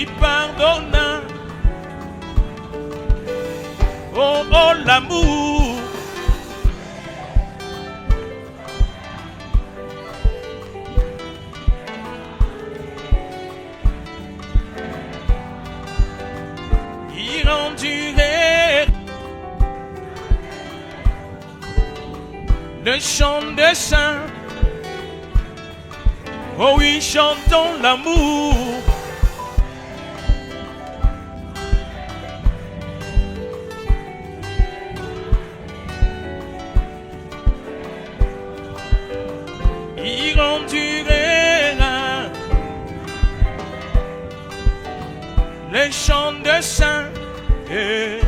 il pardonna. Oh, oh, l'amour. Il endurait le chant des saints. Oh oui, chantons l'amour. Il endurera les chants des saints et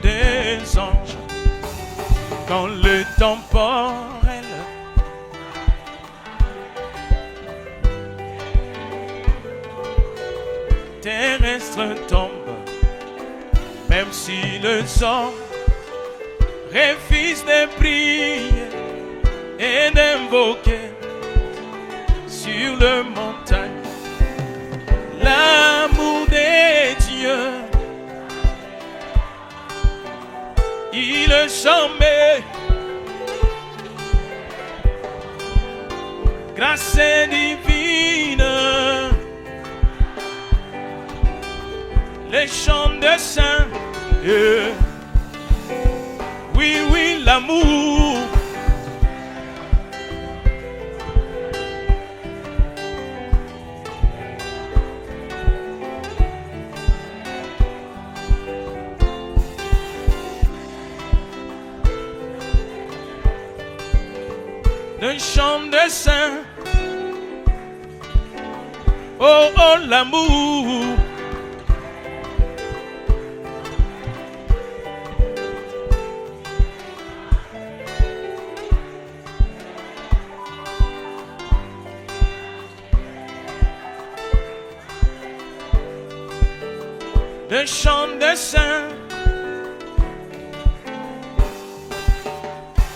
des anges quand le temporel terrestre tombe, même si le sang refuse de prier et d'invoquer sur le montagne l'amour de Dieu. Il sommet, grâce divine, les chants des saints. Oui, oui, l'amour. Le chant des saints. Oh, oh, l'amour. Le chant des saints.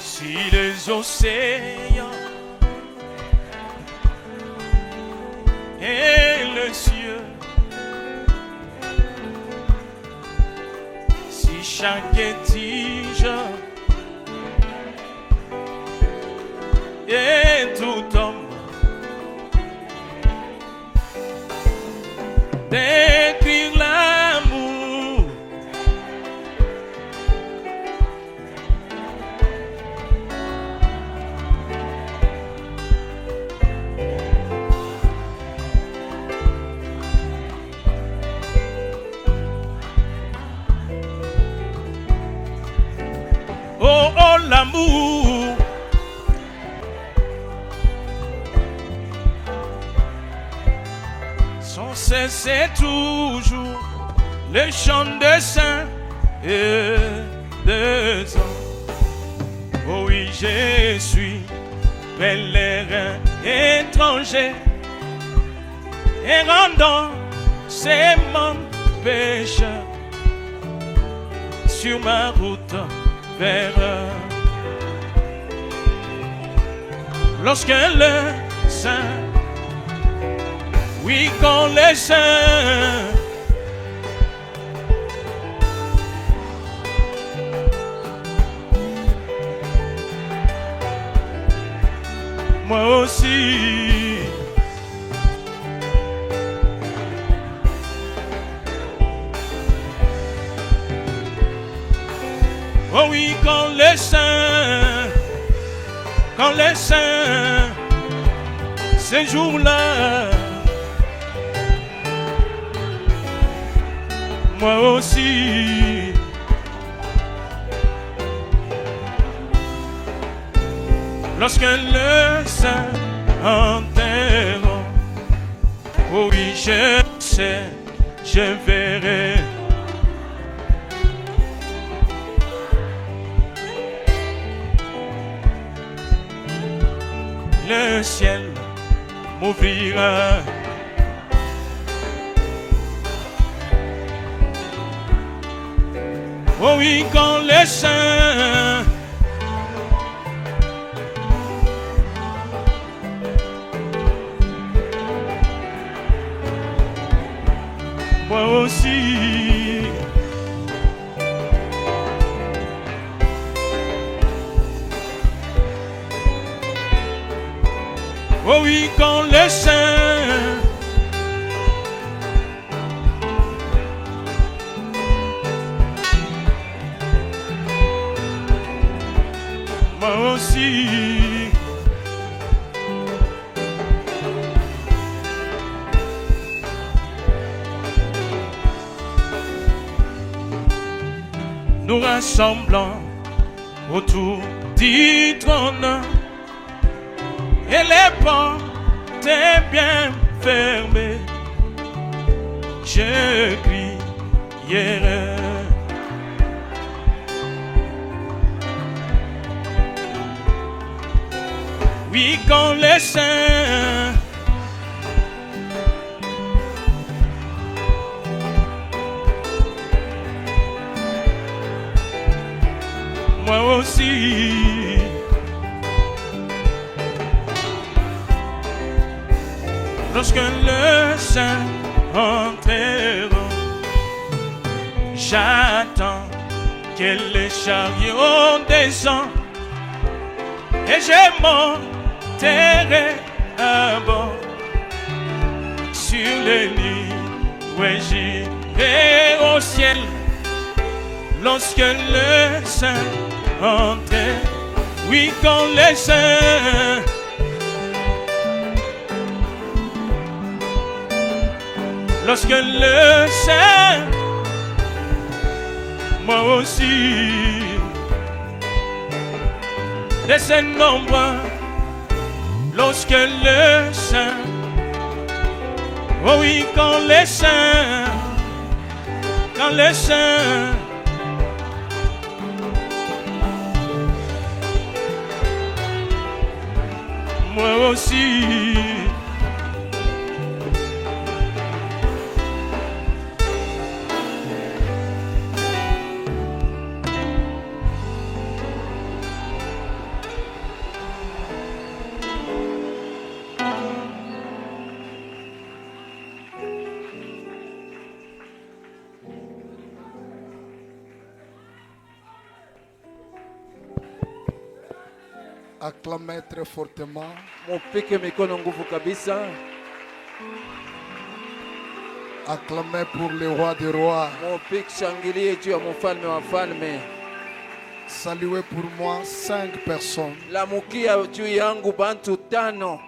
Si les océans et le ciel, si chaque tige et tout homme décrire l'amour, oh, oh, l'amour. Sans cesser toujours les chants des saints et des anges. Oh oui, je suis pèlerin étranger, et rendant c'est mon péché sur ma route vers lorsque le saint, oui, quand les saints moi aussi oh oui, quand les saints ces jours-là, moi aussi lorsque le saint interrompt, oh oui, je sais, je verrai le ciel m'ouvrira. Oh oui, quand les saints moi aussi. Oh oui, quand les saints moi aussi. Nous rassemblons autour du trône et les portes bien fermées. Je crierai. Oui, quand les saints moi aussi. Lorsque le saint entrera, j'attends que les chariots descendent et je monterai à bord sur les lits, ouais, j'irai au ciel. Lorsque le saint entre, oui, quand les saints lorsque le saint, moi aussi, de ces nombres, lorsque le saint, oh oui, quand les saints, moi aussi. Acclamez très fortement. Mupige mikono nguvu kabisa. Acclamez pour le roi des rois. Mupige shangilie juu ya mfalme wa falme. Saluez pour moi 5 personnes. Lamukia juu yangu bantu 5.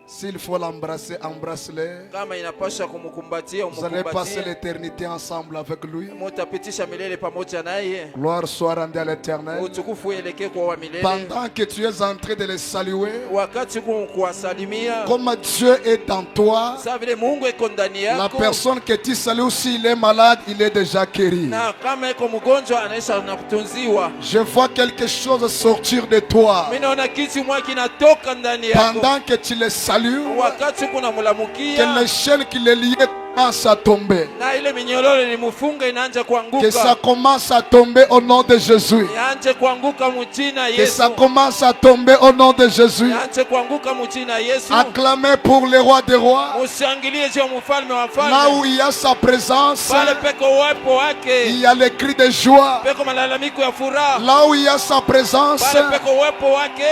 S'il faut l'embrasser, embrasse-les. Kama inapasha kumkumbatia, Vous allez passer l'éternité ensemble avec lui. Mutapitisha milele pamoja naye. Gloire soit rendue à l'Éternel. Utukufu uelekee kwa wa milele. Pendant que tu es en train de les saluer, Wakati kuwasalimia, comme Dieu est en toi, sa vile Mungu eko ndani la yako. personne que tu salues, s'il est malade, il est déjà guéri. Na kama eko mgonjwa anaisha na kutunziwa. Je vois quelque chose sortir de toi. Mimi naona kitu mwa kinatoka ndani yako. Pendant que tu les salues, Wakati kuna que mulamukia, les chaînes qui les liaient commencent à tomber. na ile minyololo ilimufunga inaanza Que kuanguka. ça commence à tomber au nom de Jésus. Ianze kuanguka mchina Que Yesu. ça commence à tomber au nom de Jésus. Ianze kuanguka mchina Yesu. Acclamez pour le roi des rois. Mushangilie juu ya mfalme wa Là falme. où il y a sa présence, Pale peko uwepo il wake. y a les cris de joie. Peko malalamiko ya furaha. Là où il y a sa présence, Pale peko uwepo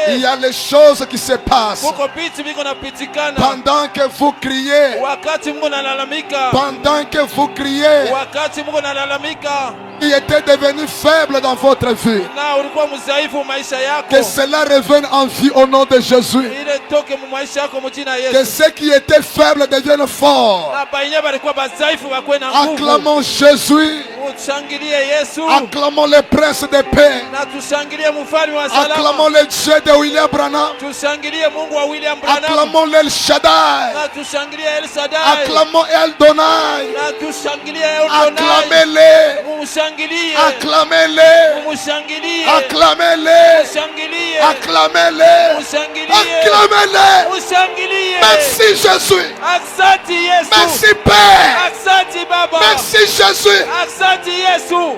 il y wake. a les choses qui se passent. Kuko vitu viko napitikana. Pendant que vous criez, Wakati Mungu analalamika. pendant que vous criez, Wakati Mungu analalamika. qui était devenu faible dans votre vie, Na ulikuwa mzaifu maisha yako. que cela revienne en vie au nom de Jésus. Ile toke mu maisha yako mchina Que Yesu. ceux qui étaient faibles deviennent forts. Na bainye balikuwa bazaifu bakwe na nguvu. Acclamons Jésus. Tushangilie Yesu. Acclamons le prince de paix. Na tushangilie mfalme wa salama. Acclamons le Dieu de William Branham. Tushangilie Mungu wa William Branham. Acclamons l'El Shaddai. Na tushangilie El Shaddai. Acclamons El Donai. Na tushangilie El Donai. Acclamez-les. Mumshangilie. Acclamez-les. Mumshangilie. Acclamez-les. Mumshangilie. Acclamez-les. Mumshangilie. Acclamez-les. Mumshangilie. Merci Jésus. Asante Yesu. Merci Père. Asante Baba. Merci Jésus. Asante Yesu.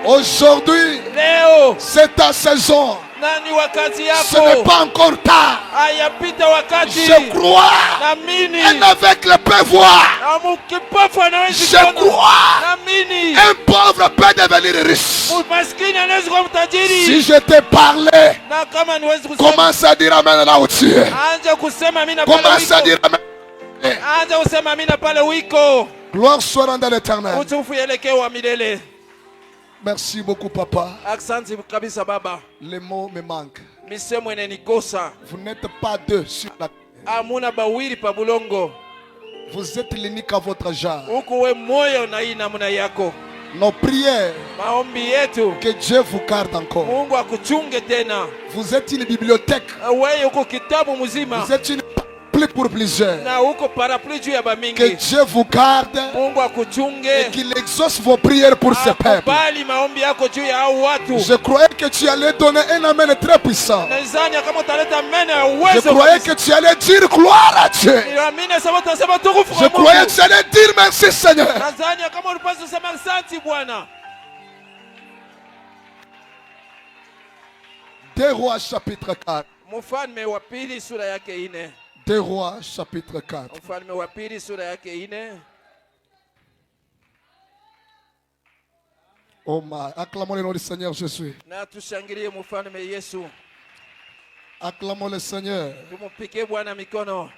Aujourd'hui, Leo c'est ta saison. na ni wakati Ce n'est yako, pas encore tard. hayapita wakati. Je crois. Naamini Un aveugle peut voir. na kipofu anaweza Je kuona. crois. Naamini Un pauvre peut devenir riche. maskini anaweza kuwa mtajiri. Si je te parlais, Na kama niwezi kusema, commence à dire amen là où tu es. anja kusema mimi na pale Commence à wiko. dire amen. Anja kusema mimi na pale wiko. Gloire soit rendue à l'éternel. Utukufu uelekee wa milele. Merci beaucoup, papa. Asante kabisa baba. Les mots me manquent. Misemo inanikosa. Vous n'êtes pas deux sur la terre. Amuna bawili pa bulongo. Vous êtes l'unique à votre genre. Huku we moyo na hii namna yako. Nos prières, Maombi yetu, que Dieu vous garde encore. Mungu akuchunge tena. Vous êtes une bibliothèque. Wewe uko kitabu mzima Vous êtes une parapluie pour plusieurs. na uko parapluie juu ya Que bamingi. Dieu vous garde Mungu et akuchunge. qu'il exauce vos prières pour ce peuple. Akubali maombi yako juu ya hao watu. Je croyais que tu allais donner un amen très puissant. Nadhani kama utaleta meno ya Je uwezo. croyais que tu allais dire gloire à Dieu. Niliamini sema utasema tukufu Je kwa croyais Mungu. que tu allais dire merci Seigneur. Nadhani kama ulipaswa kusema asante Bwana. 2 Rois chapitre 4. Mfalme wa pili sura yake 4. 2 Rois chapitre 4. Mfalme wa pili sura yake 4. Oh my, acclamons le nom du Seigneur Jésus. Na tushangilie mfalme Yesu. Acclamons le Seigneur. Tumupike Bwana mikono.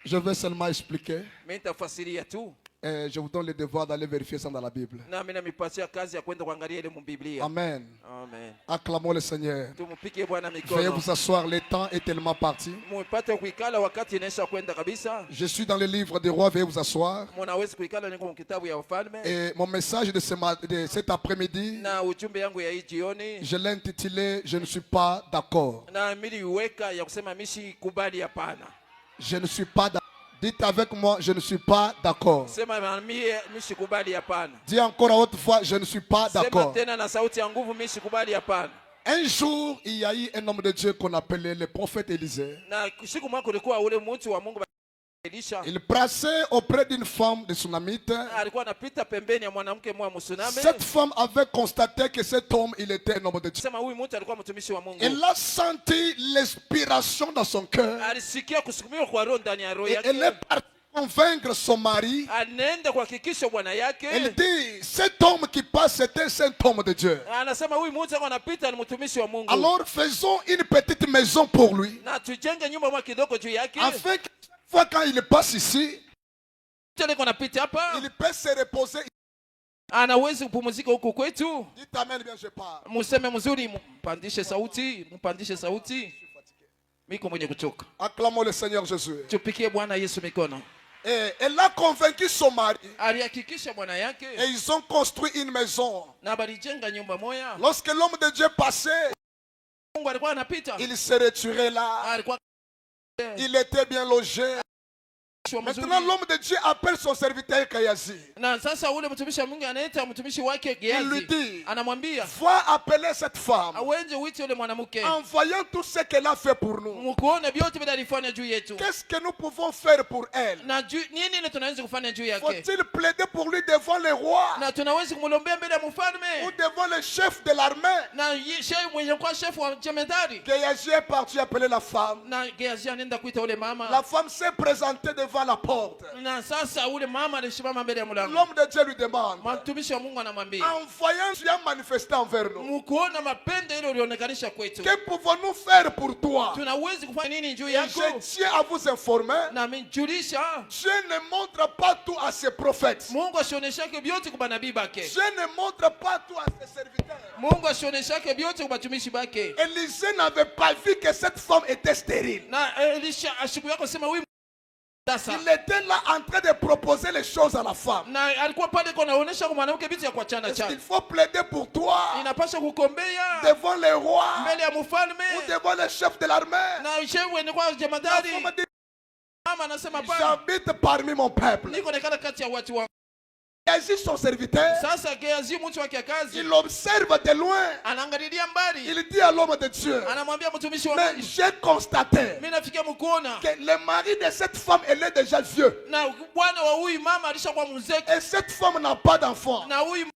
Je vais seulement expliquer. Mimi nitafasiria tu. Et je vous donne le devoir d'aller vérifier ça dans la Bible. Na mimi namipatia kazi ya kwenda kuangalia ile mbiblia. Amen. Amen. Acclamons le Seigneur. Tumupike Bwana Veuillez mikono. vous asseoir, le temps est tellement parti. Mupate kuikala wakati inaisha kwenda kabisa. Je suis dans le livre des rois, veuillez vous asseoir. Mnaweza kuikala niko mu kitabu ya wafalme. Et mon message de, de cet après-midi, Na ujumbe yangu ya hii jioni je l'ai intitulé « Je ne suis pas d'accord ». na niliweka ya kusema mishi kubali hapana. Je ne suis pas d'accord. Dites avec moi, je ne suis pas d'accord. Sema mimi mishi kubali hapana. Dis encore à haute voix, je ne suis pas Sema d'accord. tena na sauti ya nguvu mishi kubali hapana. Un jour, il y a eu un homme de Dieu qu'on appelait le prophète Élisée. Na siku moja kulikuwa ule mtu wa Mungu Elisha. Il passait auprès d'une femme de Sunamite. Alikuwa anapita pembeni ya mwanamke mmoja Msuname. Cette femme avait constaté que cet homme, il était un homme de Dieu. Sema huyu mtu alikuwa mtumishi wa Mungu. Elle a senti l'inspiration dans son cœur. Alisikia kusukumiwa kwa roho ndani ya roho Et elle est yake. partie convaincre son mari. Anaenda kuhakikisha bwana yake. Elle dit, cet homme qui passe, c'est un saint homme de Dieu. Anasema huyu mtu alikuwa anapita ni mtumishi wa Mungu. Alors faisons une petite maison pour lui. Na tujenge nyumba moja kidogo juu yake. Afin que chaque fois quand il passe ici, Alikuwa anapita hapa. il peut se reposer. Anaweza kupumzika huku kwetu. Dites amen, bien je parle. Museme mzuri, mpandishe sauti. Miko mwenye kuchoka. Acclamons le Seigneur Jésus. Tupikie Bwana Yesu mikono. Et elle a convaincu son mari. Alihakikisha bwana yake. Et ils ont construit une maison. Na balijenga nyumba moja. Lorsque l'homme de Dieu passait, Mungu alikuwa anapita. il se retirait là. Alikuwa Il était bien logé. Maintenant, l'homme de Dieu appelle son serviteur Kayazi. na sasa ule mtumishi wa Mungu anaita mtumishi wake Il lui Gehazi. dit, Anamwambia, va appeler cette femme. awenje uite yule mwanamke. En voyant tout ce qu'elle a fait pour nous. Mkuone vyote vile alifanya juu yetu. Qu'est-ce que nous pouvons faire pour elle? Na nini ile tunaweza kufanya juu yake? Faut-il plaider pour lui devant le roi Na tunaweza kumlombea mbele ya ou mfalme. devant le chef de l'armée? Na shehe mwenye kwa chef wa jemedari. Gehazi est parti appeler la femme. Na Gehazi anaenda kuita ule La mama. femme s'est présentée devant la porte. Na sasa ule mama alisimama mbele ya mlango. L'homme de Dieu lui demande, Mtumishi wa Mungu anamwambia, en voyant Dieu manifesté envers nous, mkuona mapendo ile ulionekanisha kwetu. que pouvons-nous faire pour toi? Tunaweza kufanya nini juu Et yako? je tiens à vous informer, Na mjulisha Dieu ne montre pas tout à ses prophètes. Mungu ashoneshake vyote kwa manabii bake. Dieu ne montre pas tout à ses serviteurs. Mungu ashoneshake vyote kwa batumishi bake. Élisée n'avait pas vu que cette femme était stérile. Na Elisha ashuku yako sema huyu sasa. Il était là en train de proposer les choses à la femme. Na alikuwa pale kwa naonesha kwa mwanamke vitu ya kuachana Il chana. faut plaider pour toi Inapaswa kukombea devant le roi mbele ya mfalme ou devant le chef de l'armée. na shewe ni kwa La jemadari. femme dit, Mama anasema pale, j'habite parmi mon peuple. niko nekana kati ya watu wangu. Gehazi, son serviteur, Sasa Gehazi mtu wake wa kazi il observe de loin. anaangalilia mbali. Il dit à l'homme de Dieu, Anamwambia mtumishi wa mais Mungu, j'ai constaté mimi nafikia mkuona que le mari de cette femme, elle est déjà vieux. na bwana wa huyu mama alishakuwa mzee Et cette femme n'a pas d'enfant. na huyu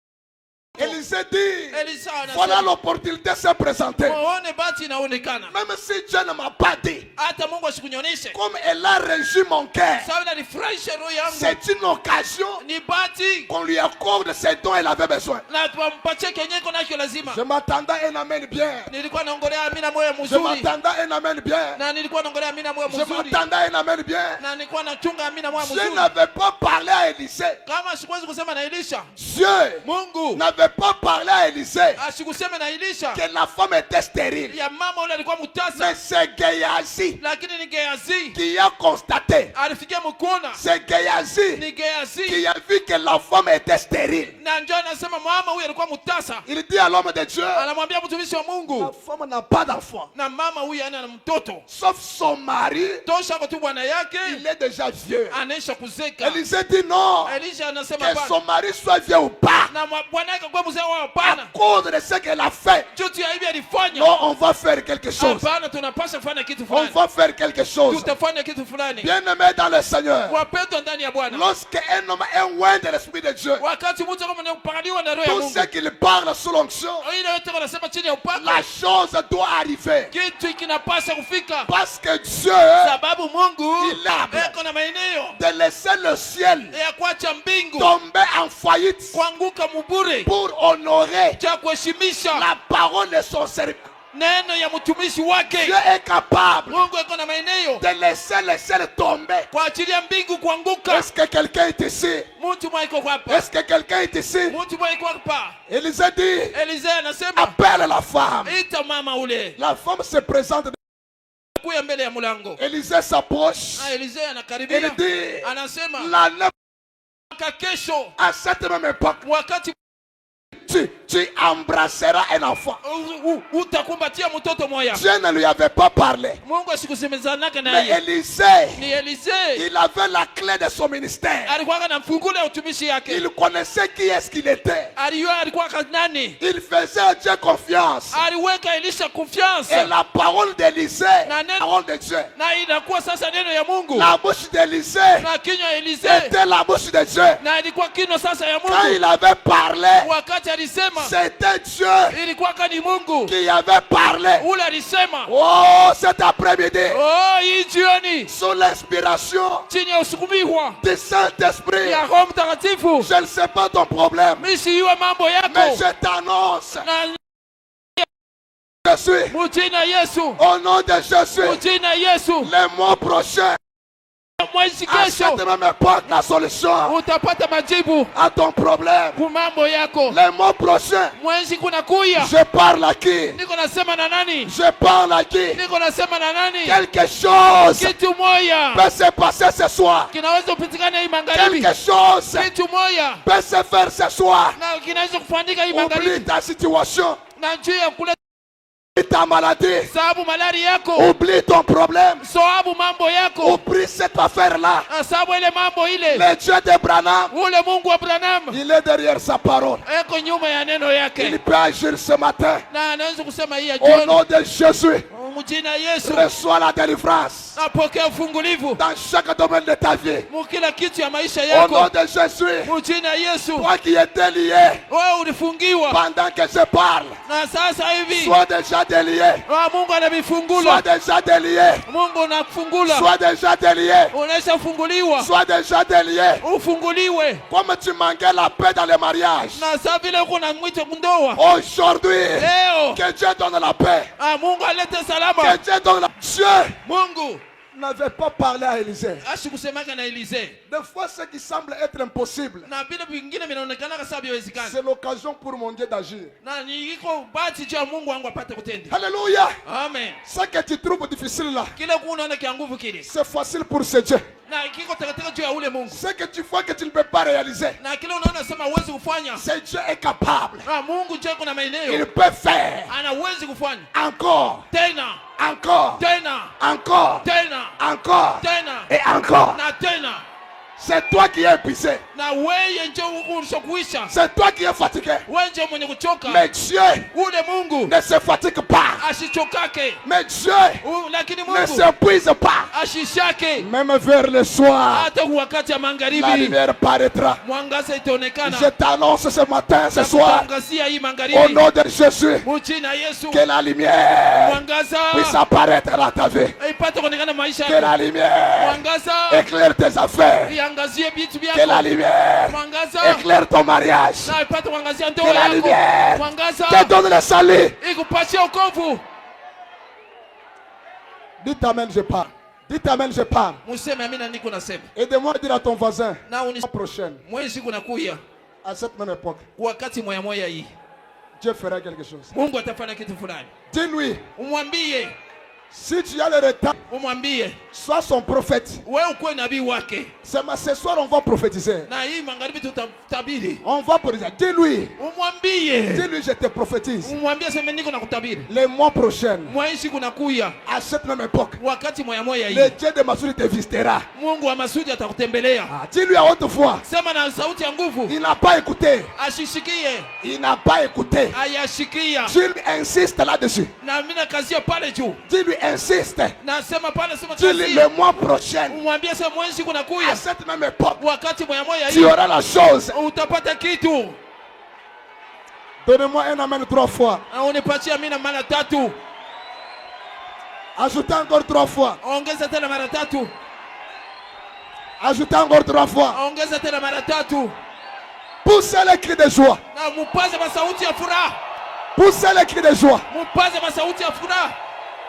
Élisée dit, Elisha voilà anasema l'opportunité s'est présentée. muone bahati inaonekana. Même si Dieu ne m'a pas dit, Hata Mungu asikunyonyeshe. comme elle a régi mon cœur, Sawa inanifurahisha roho yangu. c'est une occasion Ni bahati qu'on lui accorde ce dont elle avait besoin. na tumpatie kenye iko nacho lazima. Je m'attendais à un amen bien. Nilikuwa naongelea amina moyo Je mzuri. m'attendais à un amen bien. Na nilikuwa naongelea amina moyo Je mzuri. m'attendais à un amen bien. Na nilikuwa nachunga amina moyo Dieu mzuri. n'avait pas parlé à Élisée. Kama sikuwezi kusema na Elisha, Dieu Mungu n'avait pas parlé à Élisée asikuseme na Elisha que la femme était stérile. ya mama ule alikuwa Mais mutasa, c'est Géasi lakini ni Gehazi qui a constaté. alifikia mkuona. C'est Géasi Ni Gehazi qui a vu que la femme était stérile. na njoo anasema mama huyu alikuwa mutasa. Il dit à l'homme de Dieu, Anamwambia mtumishi wa la Mungu, femme n'a pas d'enfant. na mama huyu ana mtoto Sauf son mari, tosha kwa tu bwana yake il est déjà vieux. anaisha kuzeka. Élisée dit non, Elisha anasema que hapana, son mari soit vieux ou pas. na bwana yake kwa mzee wao À hapana, cause de ce qu'elle a fait, juu ya hivi alifanya. non, on va faire quelque chose. Hapana, tunapaswa kufanya kitu On fulani, va faire quelque chose. tutafanya kitu fulani. Bien-aimé dans le Seigneur, Wapendwa ndani ya Bwana, lorsqu'un homme est loin de l'Esprit de Dieu, wakati mtu kama anapangaliwa na roho ya tout Mungu, ce qu'il parle sous l'onction, ile yote wanasema chini ya upako, la chose doit arriver. kitu kinapaswa kufika, Parce que Dieu sababu Mungu Ilable. eko na maeneo de laisser le ciel ya kuacha mbingu tomber en faillite kuanguka mubure pour honorer cha kuheshimisha la parole de son serviteur. neno ya mtumishi wake. Dieu est capable Mungu eko na maeneo de laisser le ciel tomber. kuachilia mbingu kuanguka. Est-ce que quelqu'un est ici? Mtu mwa iko hapa, Est-ce que quelqu'un est ici? mtu mwa iko hapa. Élisée dit, Elisea anasema appelle la femme. ita mama ule La femme se présente. kuya mbele ya mlango. Élisée s'approche. Na Elisea Il anakaribia, dit, anasema l'année mwaka kesho, à cette même époque, wakati tu embrasseras un enfant. utakumbatia mtoto moya. Dieu ne lui avait pas parlé. Mungu asikusemezanaka Mais naye. Élisée, Ni Elisee il avait la clé de son ministère. alikuwa na mfungulo ya utumishi yake. Il connaissait qui est-ce qu'il était. Alikuwa nani? Il faisait à Dieu confiance. Aliweka Elisha confiance. Et la parole d'Élisée, la parole de Dieu, Na inakuwa sasa neno ya Mungu. la bouche d'Élisée Na kinywa ya Elisee était la bouche de Dieu. na ilikuwa kinywa sasa ya Quand Mungu. il avait parlé, Wakati alisema c'était Dieu ilikuwa ni Mungu. qui avait parlé. Ule alisema, Oh, cet après-midi, oh, hii jioni sous l'inspiration chini ya usukumiwa du Saint-Esprit, ya Roho Mtakatifu, je ne sais pas ton problème, mimi sijui mambo mais yako, je t'annonce, na je suis, mujina Yesu, au nom de Jésus, mujina Yesu, le mois prochain, mwezi à kesho cette même époque, la solution utapata majibu à ton problème. ku mambo yako. Le mois prochain, Mwezi kunakuya, je parle à qui? niko nasema na nani? Je parle à qui? Niko nasema na nani? Quelque chose Kitu moya peut se passer ce soir. kinaweza kupitikana hii magharibi, Quelque chose kitu moya peut se faire ce soir. na kinaweza kufanyika hii Oublie magharibi, ta situation, na njoo ya kuleta ta maladie. sababu malari yako, Oublie ton problème. sababu mambo yako, Oublie cette affaire-là. na sababu ile mambo ile, Le Dieu d'Abraham, ule Mungu wa Abraham il est derrière sa parole. eko nyuma ya neno Il yake, peut agir ce matin. na anaweza kusema hii ya Au jioni, nom de Jésus, mjina Yesu, reçois la délivrance napokea ufungulivu dans chaque domaine de ta vie. mukila kitu ya maisha Au nom yako, de Jésus, mjina Yesu. toi qui étais lié Wewe ulifungiwa pendant que je parle, na sasa hivi sois déjà délié. Mungu Sois anavifungula, déjà délié. Mungu unakufungula, Sois déjà délié. unashafunguliwa, Sois déjà délié. ufunguliwe. Comme tu manquais la paix dans les mariages. Na sasa vile uko na mwito kundoa Aujourd'hui, leo, que Dieu donne la paix. Mungu alete Que salama. Dieu donne la... Dieu Mungu n'avait pas parlé à Élisée. asikusemaka na Elisee, Des fois, ce qui semble être impossible, na vile vingine vinaonekana kama haviwezekani, c'est l'occasion pour mon Dieu d'agir. na niko bahati ya Mungu wangu apate kutenda. Alléluia. Amen. Ce que tu trouves difficile là, Kile kunaona kia nguvu kile, c'est facile pour ce Dieu. na kiko takataka juu ya ule Mungu, Ce que tu vois que tu ne peux pas réaliser, na kile unaona sema huwezi kufanya, c'est Dieu est capable. na Mungu je kuna Il maeneo peut faire ana uwezi kufanya encore, tena encore, tena encore, tena encore tena et encore. na tena. C'est toi qui es épuisé. na wewe nje ulishokuisha, C'est toi qui es fatigué. wewe nje mwenye kuchoka. Mais Dieu Ule Mungu ne se fatigue pas. asichokake, Mais Dieu lakini ne Mungu s'épuise pas. ashishake. Même vers le soir, Hata wakati ya la magharibi lumière paraîtra. mwangaza itaonekana. Je t'annonce ce matin, ce soir, Tangazia hii au magharibi nom de Jésus, mchina Yesu, que la lumière mwangaza puisse apparaître dans ta vie. ipate kuonekana maisha Que la yako. lumière Mwangaza éclaire tes affaires. iangazie vitu Que la vyako. lumière Mwangaza éclaire ton mariage. na ipate kuangazia Que ndoa la yako. lumière Mwangaza te donne le salut. ikupatie wokovu. Dites amen, je parle. Dites amen, je parle. Museme amina, niko nasema. Aidez-moi à dire à ton voisin, Na la prochaine, mwezi kunakuya à cette même époque, wakati moya moya hii Dieu fera quelque chose. Mungu atafanya kitu fulani. Dis-lui, Umwambie, si tu as le retard, umwambie sois son prophète. wewe ukuwe nabii wake. Ce soir, on va prophétiser. Na hii magharibi tutatabiri. On va prophétiser. Dis-lui, Umwambie, dis-lui, je te prophétise. umwambie sema niko na kutabiri. Le mois prochain, Mwezi kunakuya à cette même époque, wakati moya moya le hii Dieu de Massoudi te visitera. Mungu wa Masudi atakutembelea. Ah, dis-lui à haute voix. Sema na sauti ya nguvu, Il n'a pas écouté. ashishikie, Il n'a pas écouté. ayashikia. Tu lui insistes là-dessus. Na mimi nakazia pale juu. Dis-lui, insiste. Nasema pale, sema Dis-lui, kazi. le mois prochain, Umwambie sema mwezi à kunakuya cette même époque, wakati moya moya tu hii auras la chose. utapata kitu. Donnez-moi un amen 3 fois. Na unipatie amina mara tatu. Ajoutez encore 3 fois. Ongeza tena mara tatu. Ajoutez encore 3 fois. Ongeza tena mara tatu. Poussez les cris de joie. Na mupaze masauti ya furaha. Poussez les cris de joie. Mupaze masauti ya furaha.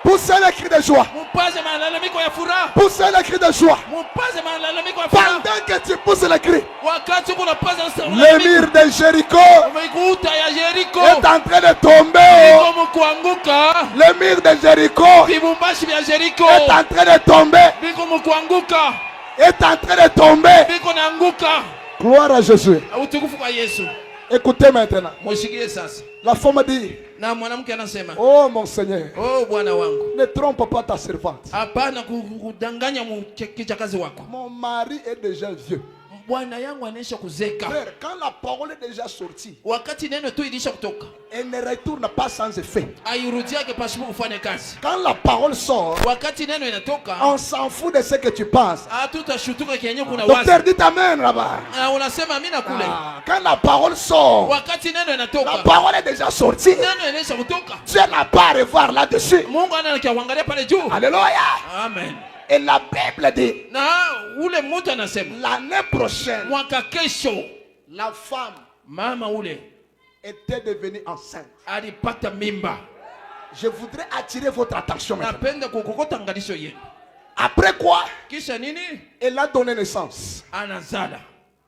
Poussez les cris de joie. Mupaze malalamiko ya furaha. Poussez les cris de joie. Mupaze malalamiko ya furaha. Pendant que tu pousses les cris, Wakati kunapaza le mur de Jéricho mikuta ya Jericho est en train de tomber. iko mkuanguka. Le mur de Jéricho Vibumbashi vya Jericho est en train de tomber. biko mkuanguka. Est en train de tomber. Biko naanguka. Gloire à Jésus. Utukufu kwa Yesu. Écoutez maintenant. Mushikie sasa. La femme dit, Na mwanamke anasema, oh mon Seigneur, oh Bwana wangu, ne trompe pas ta servante. hapana kudanganya kichakazi wako. Mon mari est déjà vieux. Bwana yangu anaisha kuzeka. Frère, quand la parole est déjà sortie, Wakati neno tu ilisha kutoka, elle ne retourne pas sans effet. airudiake pasipo kufanya kazi. Quand la parole sort, Wakati neno inatoka, on s'en fout de ce que tu penses. hatutashutuka kienye kuna Docteur, wazi. dites amen là-bas. Na unasema amina kule. Ah, quand la parole sort, Wakati neno la inatoka, parole est déjà sortie. neno inaisha kutoka. Dieu n'a pas à revoir là-dessus. Mungu anakia kuangalia pale juu. Alléluia. Amen. Et la Bible dit, Na ule mtu anasema, l'année prochaine, mwaka kesho la femme mama ule était devenue enceinte. alipata mimba. Je voudrais attirer votre attention maintenant. Napenda kukokota ngalisho yenu. Après quoi, Kisha nini? elle a donné naissance. Anazala.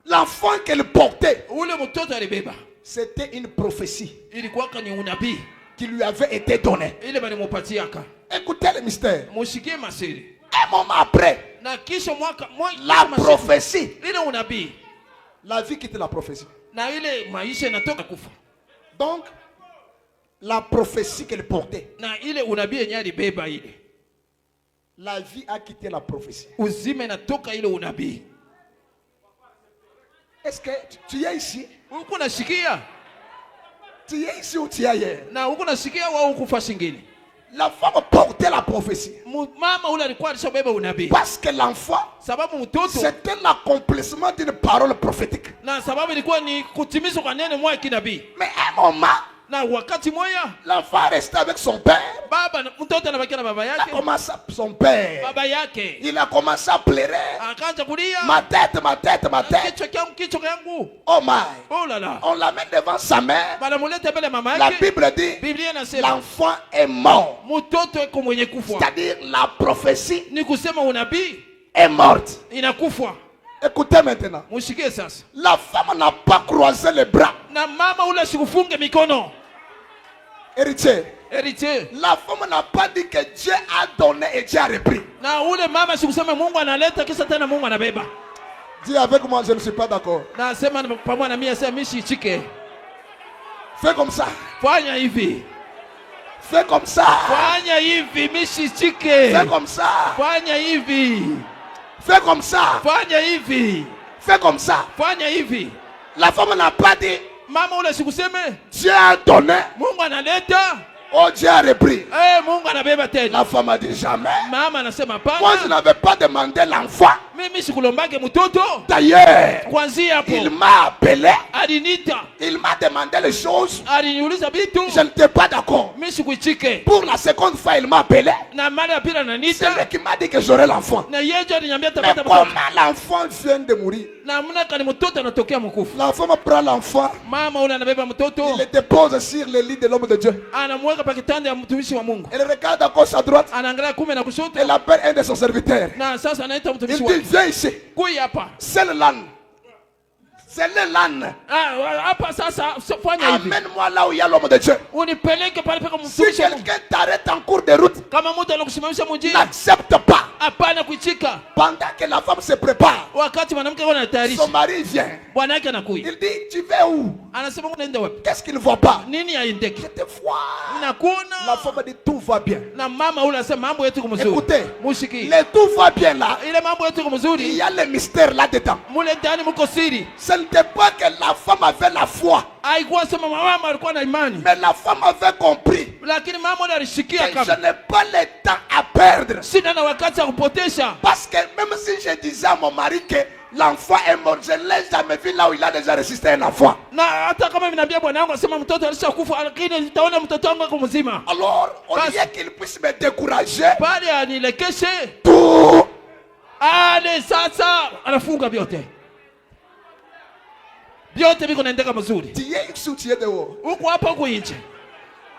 L'enfant qu'elle portait, Ule mtoto alibeba. c'était une prophétie Ilikuwaka ni unabii. qui lui avait été donnée. Ile balimupatiaka. Écoutez le mystère. Mushikie masiri. Un moment après, Na kisha la prophétie, ile unabii. la vie quitte la prophétie. Na ile maisha inatoka kufa. Donc, la prophétie qu'elle portait, Na ile unabii yenye alibeba ile. la vie a quitté la prophétie. Uzima inatoka ile unabii. Est-ce que tu es ici? Uko nasikia? Tu es ici ou tu es ailleurs? Na uko nasikia wao kufa shingine. La femme portait la prophétie. Mama ule alikuwa alishabeba unabii. Parce que l'enfant, Sababu mtoto c'était l'accomplissement d'une parole prophétique. na sababu ilikuwa ni kutimizwa kwa neno moja kinabii. Mais à un moment, Na wakati moja l'enfant restait avec son père. mtoto anabakia na baba Il a yake. commencé son père. Baba yake Il a commencé à pleurer. akaanza kulia. Ma tête, ma tête, ma tête. Kichwa yangu. Oh my. Oh là là. On l'amène devant sa mère. Banamuleta mbele mama La yake. Bible dit, Biblia inasema l'enfant est mort. mtoto eko mwenye kufa. C'est-à-dire la prophétie Ni kusema unabii est morte. inakufa. Écoutez maintenant. Mushikie sasa. La femme n'a pas croisé les bras. Na mama ule sikufunge mikono. Héritier. Héritier. La femme n'a pas dit que Dieu a donné et Dieu a repris. Na ule mama sikusema Mungu analeta kisha tena Mungu anabeba. Dis avec moi, je ne suis pas d'accord. Na sema pamoja na mimi sasa mishi chike. Fais comme ça. Fanya hivi. Fais comme ça. Fanya hivi mishi chike. Fais comme ça. Fanya hivi. Fais comme ça. fanya hivi, Fais comme ça. fanya hivi. La femme n'a pas dit Mama ule sikuseme, Dieu a donné. Mungu analeta, Oh, Dieu a repris. Mungu anabeba tena. La femme a dit jamais. Mama anasema Moi, je hapana, n'avais pas demandé l'enfant. mimi sikulombage mtoto. D'ailleurs, Kwanzia hapo il m'a appelé. alinita, Il m'a demandé les choses. aliniuliza vitu, Je n'étais pas d'accord. mimi sikuichike. Pour la seconde fois, il m'a appelé. Na mara ya pili C'est ananiita, lui qui m'a dit que j'aurais l'enfant. na yeye ndio aliniambia Mais tapata comment mtoto. l'enfant vient de mourir? Na mna kani mtoto anatokea mkufu. La femme prend l'enfant. Mama ule anabeba mtoto, Il le dépose sur le lit de l'homme de Dieu. anamweka pa kitanda ya mtumishi wa Mungu. Elle regarde à gauche, à droite. Anaangalia kume na kushoto, Elle appelle un de ses serviteurs. na sasa anaita Il mtumishi dit, wake. viens ici. Kuya hapa. C'est le l'âne. C'est le l'âne. Hapa sasa fanya hivi. Amène-moi là où il y a l'homme de Dieu. Unipeleke pale paka Si mtumishi wa Mungu. quelqu'un t'arrête en cours de route, Kama mtu anakusimamisha mjini, n'accepte pas. hapana kuichika. Pendant que la femme se prépare, Wakati mwanamke yuko son anatayarisha, mari vient. bwana yake anakuja. Il dit, tu vas où? Anasema unaenda wapi? Qu'est-ce qu'il ne voit pas? Nini Je haendeki? te vois. La Nakuona. femme dit, tout va bien. Na mama ule anasema mambo yetu kwa mzuri. Écoutez, Mushiki. le tout va bien là. Ile mambo yetu kwa Il mzuri. y a le mystère là-dedans. Mule ndani mko siri. Ce n'était pas que la femme avait la foi, Haikuwa sema mama alikuwa na imani. mais la femme avait compris Lakini mama ule alishikia que kama je n'ai pas le temps à perdre. sina na wakati wa kupotesha. Parce que même si je disais à mon mari que l'enfant est mort, je ne l'ai jamais vu là où il a déjà résisté un enfant. Na hata kama ninambia bwana wangu asema mtoto alishakufa, lakini nitaona mtoto wangu ako mzima. Alors, au Parce- lieu qu'il puisse me décourager, Pale anilekeshe, tout, ale sasa anafunga vyote. Vyote viko naendeka mzuri. tu es ici ou tu es dehors. Huko hapa huko nje.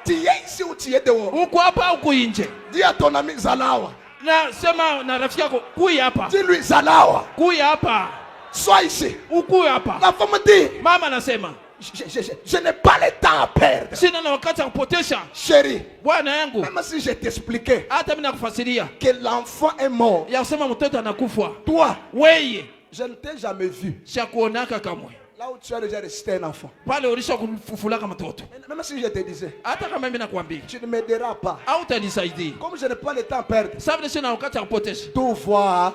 Tu es ici ou tu es dehors. Huko hapa huko nje. Dis à ton ami Zalawa. Na sema na rafiki yako kuya hapa. Dis-lui Zalawa. Kuya hapa. Sois ici. Ukuya hapa. La femme dit, Mama anasema, je n'ai pas le temps à perdre. sina na wakati wa kupotesha. Chérie, Bwana yangu, même si je t'expliquais hata mimi nakufasiria que l'enfant est mort, ya kusema mtoto anakufa. toi, Weye, je ne t'ai jamais vu. shakuonaka kamwe. Là où tu as déjà resté un enfant. Pale ulisha kufufulaka mtoto. Même si je te disais, Hata kama mimi nakwambia, tu ne m'aideras pas. au utanisaidia. Comme je n'ai pas le temps à perdre, Sababu sina wakati wa kupotesha. tout va.